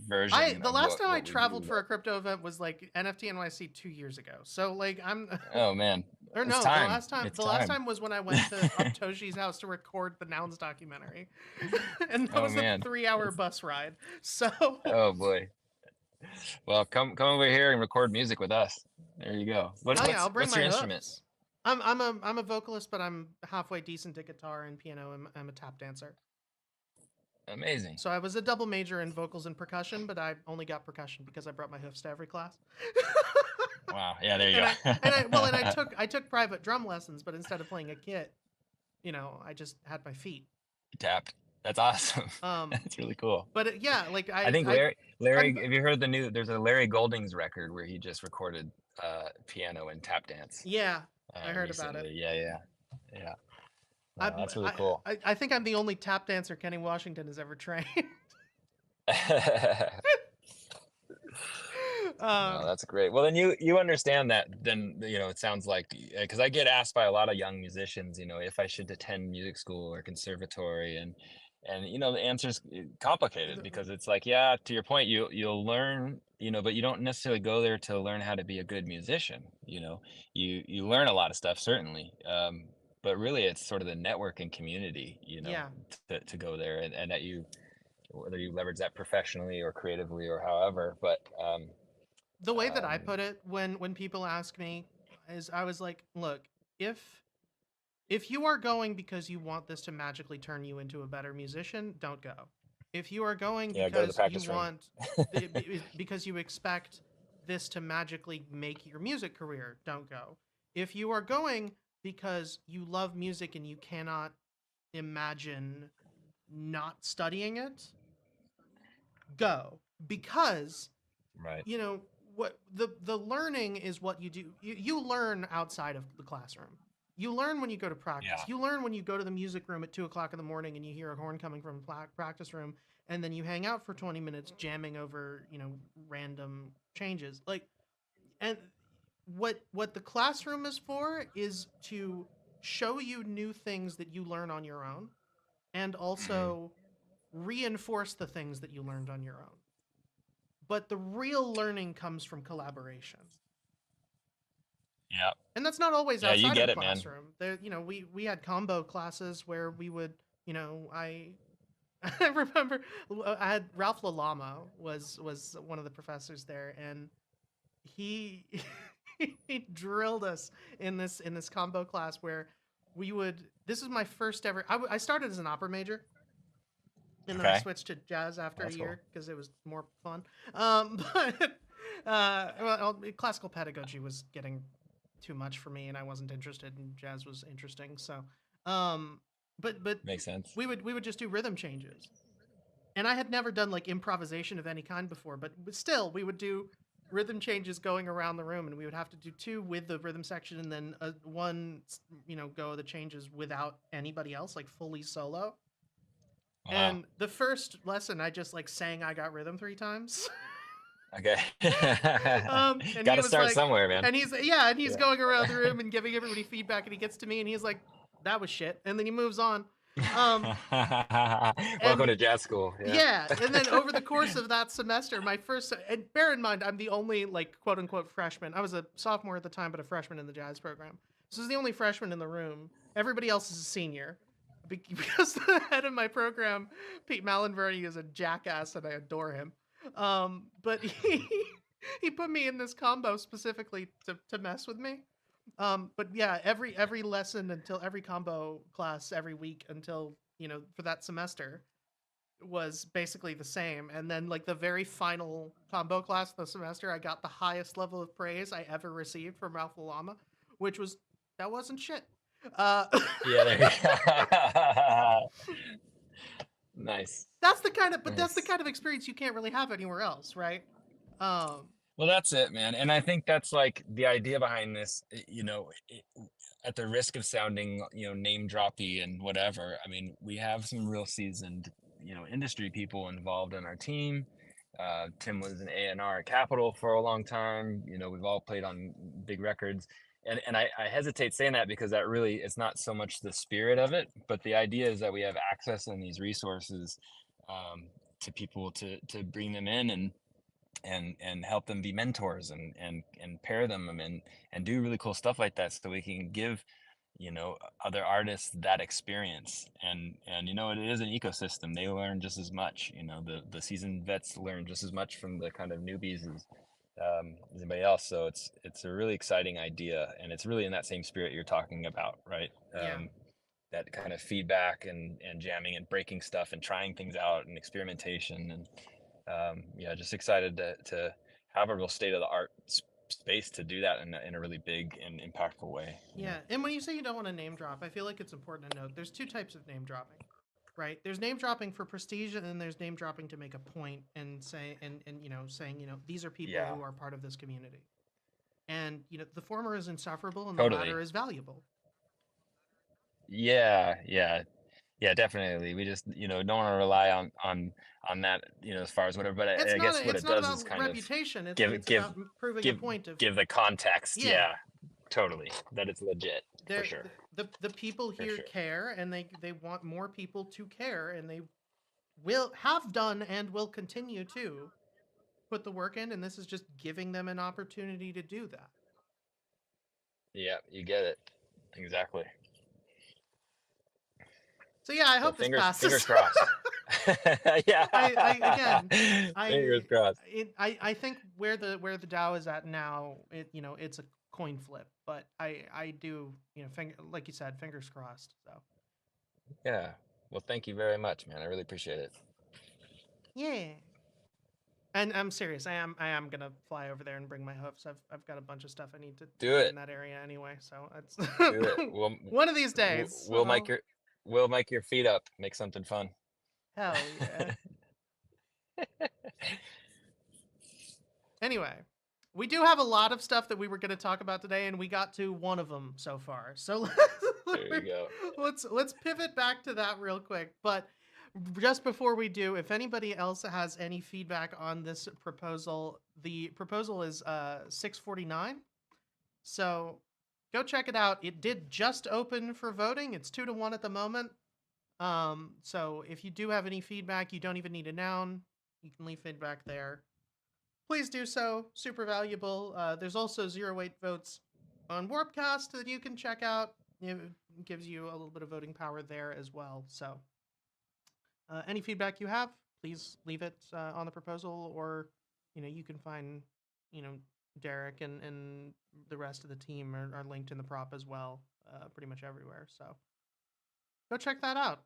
version The of last time I what we do. traveled for a crypto event was like NFT NYC 2 years ago. So like I'm Oh man, or it's no, time. the last time was when I went to Toshi's house to record the Nouns documentary. And that Oh was a man. 3-hour bus ride. So Oh boy. Well, come over here and record music with us. There you go. oh yeah, I'll bring What's my your instrument? hooves. I'm a vocalist, but I'm halfway decent at guitar and piano. I'm a tap dancer. Amazing. So I was a double major in vocals and percussion, but I only got percussion because I brought my hoofs to every class. Wow. Yeah, there you and go. I took private drum lessons, but instead of playing a kit, I just had my feet. Tapped. That's awesome. That's really cool. But yeah, like I think Larry, have you heard there's a Larry Goldings record where he just recorded piano and tap dance. Yeah, I heard recently. about it. Yeah. Wow, that's really cool. I think I'm the only tap dancer Kenny Washington has ever trained. No, that's great. Well, then you understand that. Then it sounds like, because I get asked by a lot of young musicians, if I should attend music school or conservatory, and the answer's complicated because it's like, yeah, to your point, you'll learn, but you don't necessarily go there to learn how to be a good musician. You learn a lot of stuff, certainly, but really it's sort of the network and community, Yeah. to go there, and that whether you leverage that professionally or creatively or however, but the way that I put it when people ask me is I was like, look, if you are going because you want this to magically turn you into a better musician, don't go. If you are going Yeah, go to the because practice you room. want because you expect this to magically make your music career, don't go. If you are going because you love music and you cannot imagine not studying it, go. Because right. what the learning is what you do. You learn outside of the classroom. You learn when you go to practice. Yeah. You learn when you go to the music room at 2:00 in the morning and you hear a horn coming from a practice room, and then you hang out for 20 minutes jamming over random changes. Like, and what the classroom is for is to show you new things that you learn on your own, and also reinforce the things that you learned on your own. But the real learning comes from collaboration. Yeah. And that's not always Yeah, you outside get of the it, man. classroom. There, we had combo classes where we would, I I remember I had Ralph Lalama was one of the professors there, and he he drilled us in this combo class where we would. This is my first ever. I started as an opera major, and then I Okay. switched to jazz after That's a cool. year because it was more fun. But classical pedagogy was getting too much for me, and I wasn't interested, and jazz was interesting. So, but Makes sense. we would just do rhythm changes, and I had never done like improvisation of any kind before, but still we would do rhythm changes going around the room, and we would have to do 2 with the rhythm section, and then one go of the changes without anybody else, like fully solo. Wow. And the first lesson, I just like sang "I Got Rhythm" 3 times. Okay. And he Got to was start like, somewhere, man. and he's going around the room and giving everybody feedback, and he gets to me and he's like, "That was shit," and then he moves on. Welcome to jazz school. Yeah, and then over the course of that semester, and bear in mind, I'm the only like quote unquote freshman. I was a sophomore at the time, but a freshman in the jazz program. So I was the only freshman in the room. Everybody else is a senior. Because the head of my program, Pete Malinverdi, is a jackass, and I adore him. But he put me in this combo specifically to mess with me. But yeah, every lesson until every combo class every week until for that semester was basically the same. And then like the very final combo class of the semester, I got the highest level of praise I ever received from Ralph Lalama, which was that wasn't shit. Yeah, there you go. Nice. That's the kind of experience you can't really have anywhere else, right? Well, Well, that's it, man. And I think that's like the idea behind this, at the risk of sounding, name droppy and whatever. I mean, we have some real seasoned, industry people involved in our team. Tim was an A&R at Capitol for a long time. We've all played on big records. And I hesitate saying that because that really, it's not so much the spirit of it, but the idea is that we have access and these resources to people to bring them in and help them be mentors and pair them and do really cool stuff like that so we can give other artists that experience and it is an ecosystem. They learn just as much. The seasoned vets learn just as much from the kind of newbies as anybody else. So it's a really exciting idea, and it's really in that same spirit you're talking about, right? Yeah. That kind of feedback and jamming and breaking stuff and trying things out and experimentation and just excited to have a real state of the art space to do that in a really big and impactful way. Yeah, and when you say you don't want to name drop, I feel like it's important to note there's two types of name dropping, right? There's name dropping for prestige, and then there's name dropping to make a point and say and saying these are people Yeah. who are part of this community, and the former is insufferable and Totally. the latter is valuable. Yeah, definitely. We just don't want to rely on that as far as whatever. But I guess what It's it not does about is kind of reputation. It's give it's give about proving give a point of give the context. yeah. Yeah, totally. That it's legit for They're, sure. the people For here sure. care, and they want more people to care, and they will have done and will continue to put the work in, and this is just giving them an opportunity to do that. Yeah, you get it. Exactly. So yeah, I So hope this fingers passes. crossed. Yeah. Fingers crossed. I think where the Dow is at now, it's a coin flip, but I do like you said, fingers crossed. So Yeah. Well, thank you very much, man. I really appreciate it. yeah. And I'm serious. I am gonna fly over there and bring my hoofs. I've got a bunch of stuff I need to Do it. in that area anyway. So it's Do it. one of these days. We'll make your feet up. Make something fun. Hell yeah. Anyway, we do have a lot of stuff that we were going to talk about today, and we got to one of them so far. So There you go. let's pivot back to that real quick. But just before we do, if anybody else has any feedback on this proposal, the proposal is 649. So go check it out. It did just open for voting. It's 2-1 at the moment. So if you do have any feedback, you don't even need a noun. You can leave feedback there. Please do so. Super valuable. There's also 0-8 votes on Warpcast that you can check out. It gives you a little bit of voting power there as well. So any feedback you have, please leave it on the proposal, or you can find Derek and the rest of the team are linked in the prop as well, pretty much everywhere. So go check that out.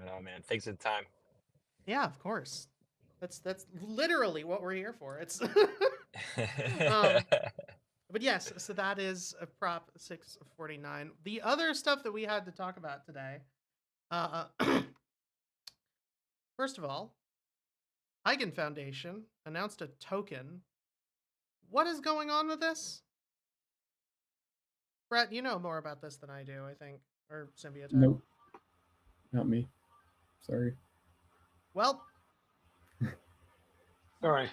Oh man, thanks for the time. Yeah, of course. That's literally what we're here for. It's but yes, so that is a prop 649. The other stuff that we had to talk about today, first of all, Eigen Foundation announced a token. What is going on with this? Brett, you know more about this than I do, I think, or Symbiote. Nope, not me. Sorry. Well, Sorry.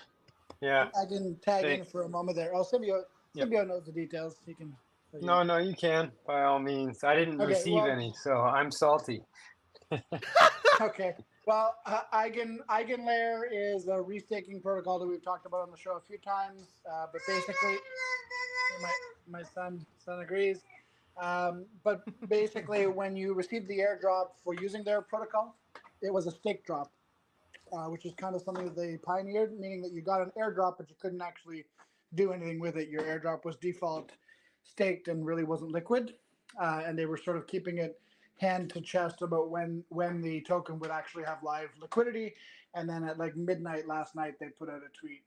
Yeah. I can tag in Thanks. for a moment there. Oh, Symbiote Yep. knows the details. He can. No, you can by all means. I didn't Okay, receive well- any, so I'm salty. Okay. Well, Eigenlayer is a restaking protocol that we've talked about on the show a few times. But basically, my son agrees. But basically, when you receive the airdrop for using their protocol, it was a stake drop, which is kind of something that they pioneered, meaning that you got an airdrop, but you couldn't actually do anything with it. Your airdrop was default staked and really wasn't liquid. And they were sort of keeping it hand to chest about when the token would actually have live liquidity. And then at like midnight last night, they put out a tweet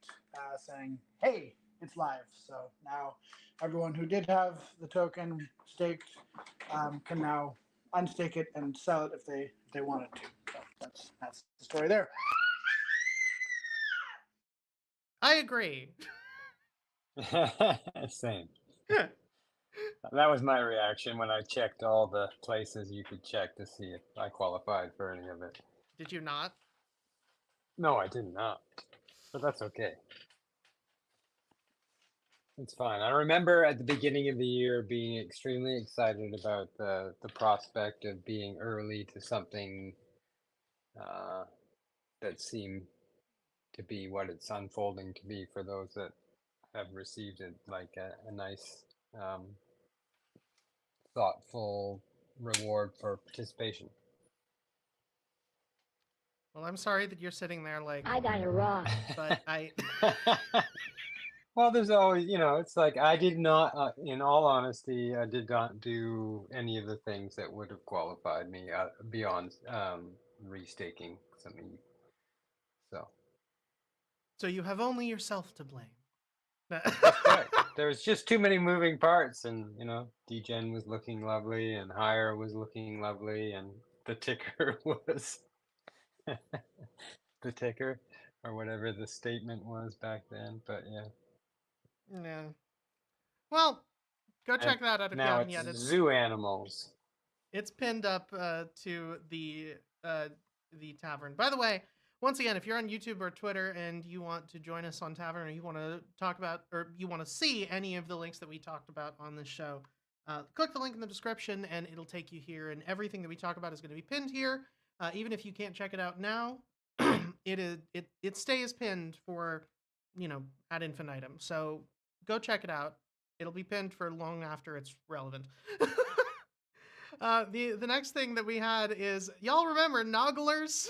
saying, "Hey, it's live." So now everyone who did have the token staked can now unstake it and sell it if they wanted to. So that's the story there. I agree. Same. That was my reaction when I checked all the places you could check to see if I qualified for any of it. Did you not? No, I did not. But that's okay. It's fine. I remember at the beginning of the year being extremely excited about the prospect of being early to something that seemed to be what it's unfolding to be for those that have received it, like a nice, thoughtful reward for participation. Well, I'm sorry that you're sitting there like, I got it wrong. but I. Well, there's always, it's like I did not, in all honesty, I did not do any of the things that would have qualified me beyond restaking something. So So you have only yourself to blame. there's just too many moving parts, and Degen was looking lovely, and Hire was looking lovely, and the ticker was the ticker, or whatever the statement was back then. But yeah. Yeah. Well, go check And that out if you now haven't it's yet. zoo animals. It's pinned up to the tavern. By the way, once again, if you're on YouTube or Twitter and you want to join us on Tavern, or you want to talk about, or you want to see any of the links that we talked about on this show, click the link in the description and it'll take you here. And everything that we talk about is going to be pinned here. Even if you can't check it out now, it stays pinned for ad infinitum. So go check it out. It'll be pinned for long after it's relevant. The next thing that we had is, y'all remember Nogglers?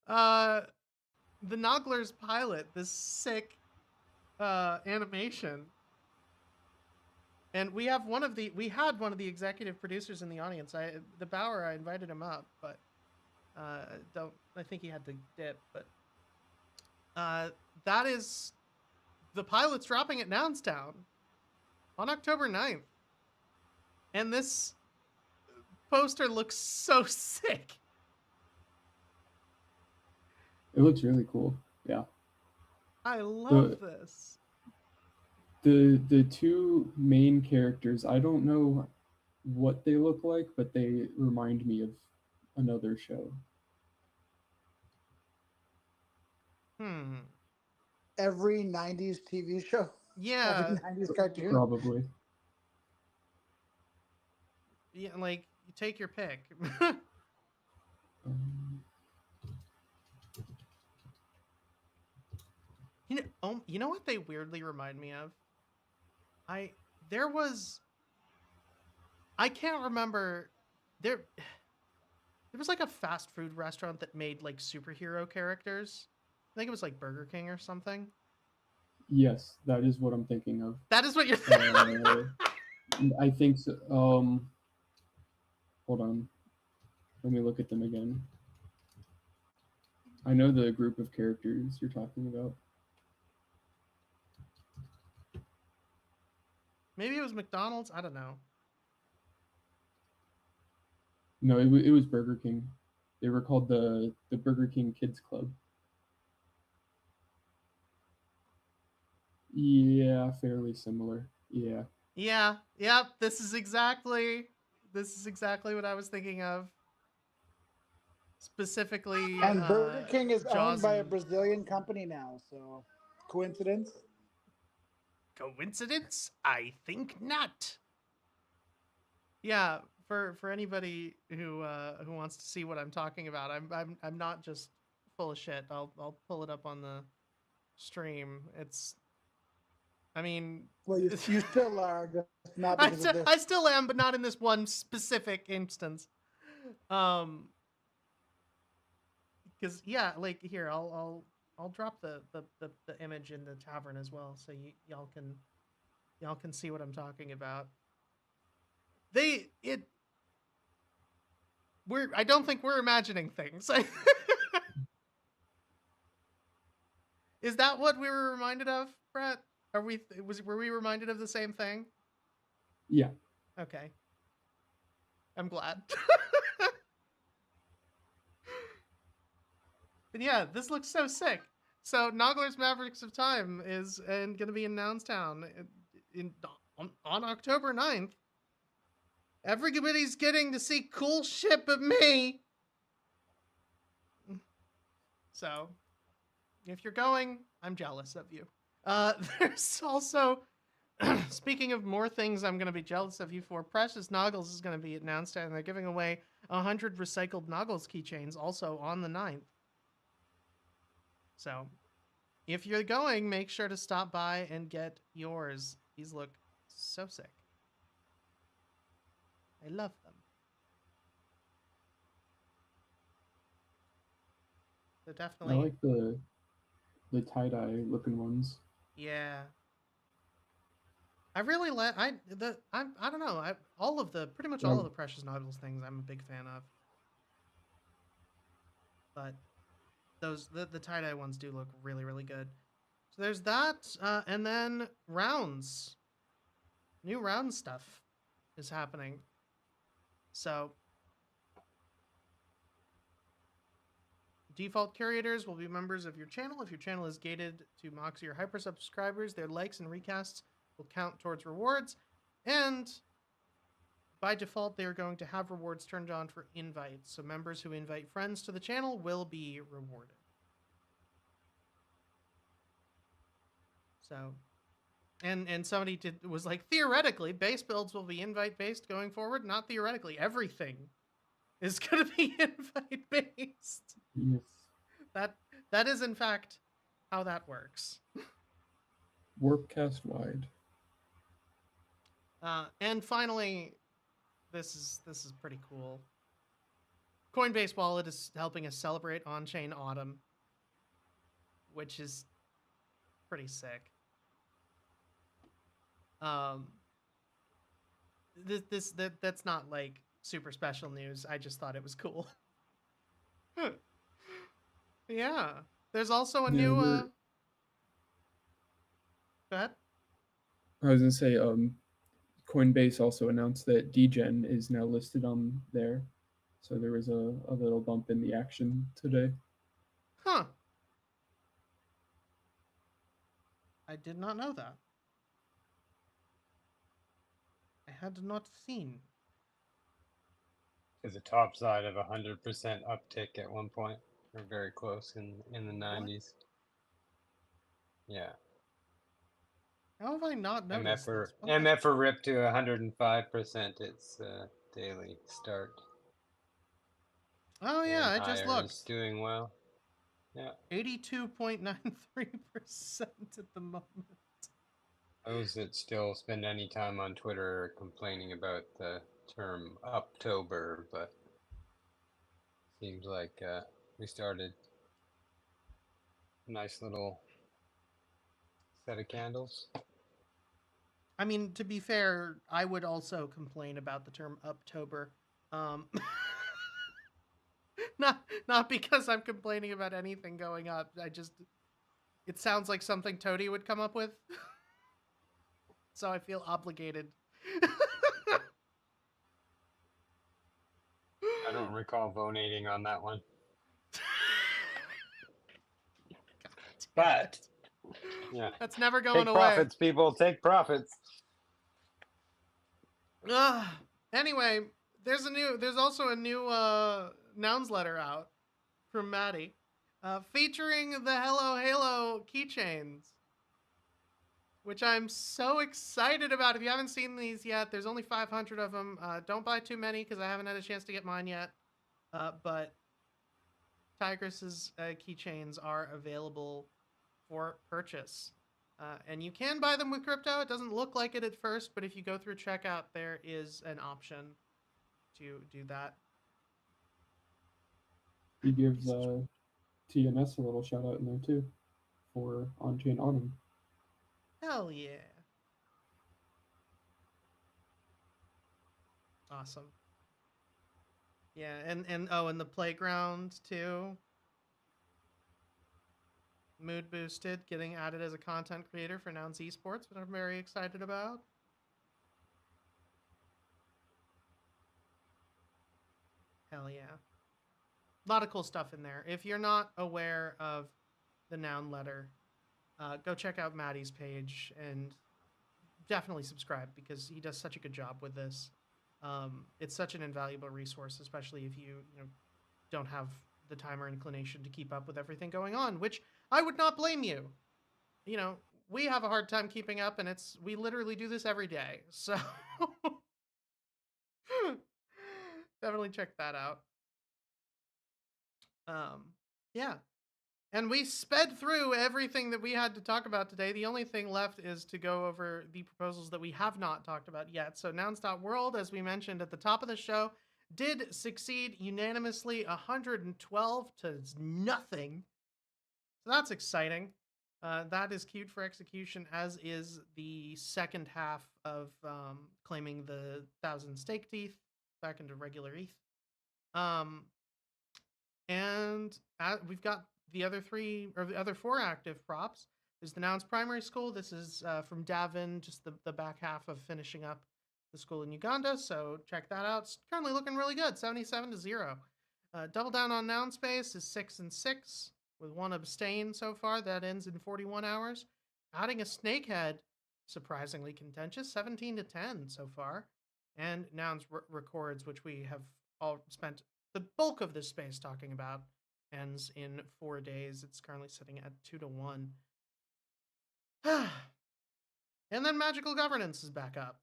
The Nogglers pilot, this sick animation. And we had one of the executive producers in the audience. The Bauer, I invited him up, but I think he had to dip, but that is the pilot's dropping at Nounstown on October 9th. And this poster looks so sick. It looks really cool. Yeah. I love this. The two main characters, I don't know what they look like, but they remind me of another show. Every 90s TV show? Yeah. Every 90s cartoon? Probably. Yeah, like, you take your pick. You know what they weirdly remind me of? I can't remember. There was like a fast food restaurant that made like superhero characters. I think it was like Burger King or something. Yes, that is what I'm thinking of. That is what you're I think so. Hold on. Let me look at them again. I know the group of characters you're talking about. Maybe it was McDonald's. I don't know. No, it was Burger King. They were called the Burger King Kids Club. Yeah, fairly similar. Yeah. Yeah. Yep. This is exactly what I was thinking of. Specifically, And Burger King is Jaws owned by a and- Brazilian company now, so coincidence? Coincidence? I think not. Yeah, for anybody who wants to see what I'm talking about, I'm not just full of shit. I'll pull it up on the stream. I mean, Well, you still are, just not because of this. I still am, but not in this one specific instance. Because yeah, like here, I'll drop the image in the tavern as well, so y'all can see what I'm talking about. I don't think we're imagining things. Is that what we were reminded of, Brett? Were we reminded of the same thing? Yeah. Okay. I'm glad. But yeah, this looks so sick. So Noggler's Mavericks of Time is going to be in Nounstown on October 9th. Everybody's getting to see cool shit but me. So, if you're going, I'm jealous of you. There's also, speaking of more things I'm going to be jealous of you for, Precious Noggles is going to be at Nounstown, and they're giving away 100 recycled Noggles keychains also on the 9th. So, if you're going, make sure to stop by and get yours. These look so sick. I love them. They're I definitely, like the tie-dye looking ones. yeah. I really I don't know. Pretty much all of the Precious Noggles things I'm a big fan of. But the tie-dye ones do look really, really good. So there's that, and then rounds. New round stuff is happening. So default curators will be members of your channel. If your channel is gated to Moxie or Hyper subscribers, their likes and recasts will count towards rewards. And by default, they are going to have rewards turned on for invites. So members who invite friends to the channel will be rewarded. So, and somebody was like, theoretically, base builds will be invite based going forward. Not theoretically, everything is going to be invite based. Yes. That is in fact how that works. Warpcast wide. And finally, this is pretty cool. Coinbase Wallet is helping us celebrate on-chain autumn, which is pretty sick. That's not like super special news. I just thought it was cool. Yeah. There's also a new go ahead. I was gonna say, Coinbase also announced that DGen is now listed on there. So there was a little bump in the action today. Huh. I did not know that. I had not seen. To the top side of 100% uptick at one point, or very close in the 90s. Yeah. How have I not noticed this? MF ripped to 105% its daily start. Oh yeah, and I just IR looked. is doing well. Yeah. 82.93% at the moment. Those that still spend any time on Twitter are complaining about the term Uptober, but seems like we started a nice little set of candles. I mean, to be fair, I would also complain about the term Uptober. Not because I'm complaining about anything going up. It sounds like something Toady would come up with. So I feel obligated. I don't recall voting on that one. But yeah, that's never going take away. Profits, people, take profits. Anyway, there's also a new nouns letter out from Maddie, featuring the Hello Halo keychains, which I'm so excited about. If you haven't seen these yet, there's only 500 of them. Don't buy too many because I haven't had a chance to get mine yet. But Tigress's keychains are available for purchase. And you can buy them with crypto. It doesn't look like it at first, but if you go through checkout, there is an option to do that. He gives TMS a little shout out in there too for on-chain autumn. Hell yeah. Awesome. Yeah, and the playground too. Mood boosted, getting added as a content creator for Nouns Esports, which I'm very excited about. Hell yeah. A lot of cool stuff in there. If you're not aware of the Noun letter, go check out Maddie's page and definitely subscribe because he does such a good job with this. It's such an invaluable resource, especially if you don't have the time or inclination to keep up with everything going on, which I would not blame you. We have a hard time keeping up, and we literally do this every day. So definitely check that out. Yeah. And we sped through everything that we had to talk about today. The only thing left is to go over the proposals that we have not talked about yet. So Nouns.World, as we mentioned at the top of the show, did succeed unanimously 112 to nothing. So that's exciting. That is queued for execution, as is the second half of claiming the 1,000 stake teeth back into regular ETH. And we've got the other four active props. There's the Nouns Primary School. This is from Davin, just the back half of finishing up the school in Uganda. So check that out. It's currently looking really good, 77 to 0. Double Down on Noun Space is 6 and 6 with 1 abstain so far. That ends in 41 hours. Adding a Snakehead, surprisingly contentious, 17 to 10 so far. And Nouns Records, which we have all spent the bulk of this space talking about, ends in 4 days. It's currently sitting at 2 to 1. And then Magical Governance is back up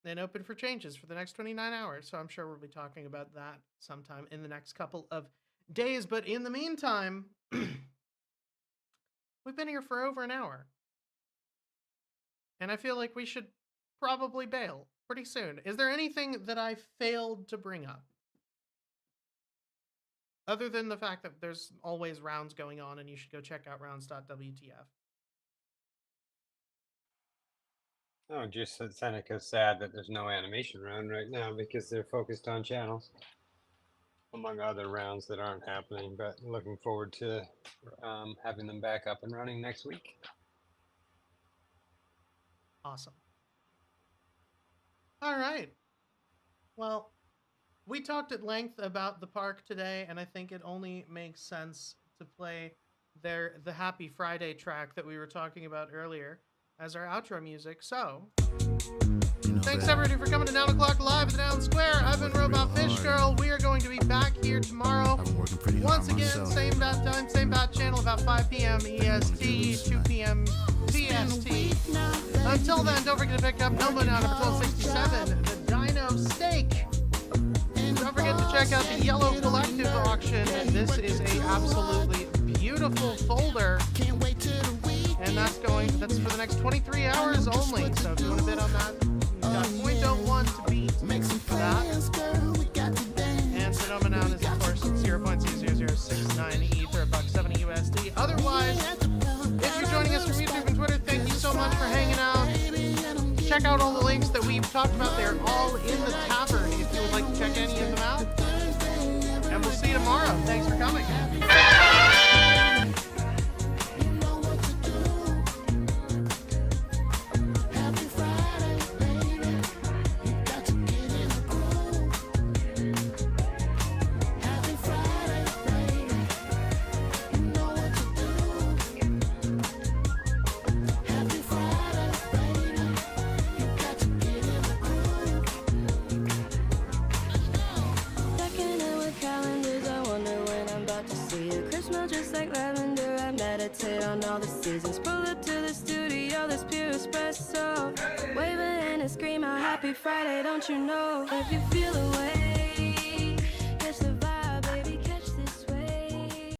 and open for changes for the next 29 hours. So I'm sure we'll be talking about that sometime in the next couple of days. But in the meantime, we've been here for over an hour. And I feel like we should probably bail pretty soon. Is there anything that I failed to bring up? Other than the fact that there's always rounds going on and you should go check out rounds.wtf. Oh, just that Seneca's sad that there's no animation round right now because they're focused on channels, among other rounds that aren't happening, but looking forward to having them back up and running next week. Awesome. All right. Well, we talked at length about the park today, and I think it only makes sense to play the Happy Friday track that we were talking about earlier as our outro music. So, thanks everybody for coming to 9 o'clock live at the Noun Square. I've been Robot Fish Girl. We are going to be back here tomorrow. Once again, same bat time, same bat channel, about 5 p.m. EST, 2 p.m. PST. Until then, don't forget to pick up Noma Now number 1267, the Dino Steak. Don't forget to check out the Yellow Collective auction. This is a absolutely beautiful folder. And that's for the next 23 hours only. So if you want to bid on that, you've got 0.01 to beat for that. And Sonoma Noun is, of course, 0.00069 Ether, $1.70 USD. Otherwise, if you're joining us from YouTube and Twitter, thank you so much for hanging out. Check out all the links that we've talked about. They're all in the tavern if you would like to check any of them out. And we'll see you tomorrow. Thanks for coming. On all the seasons, pull up to the studio, this pure espresso. Wave a hand and scream out Happy Friday, don't you know? If you feel away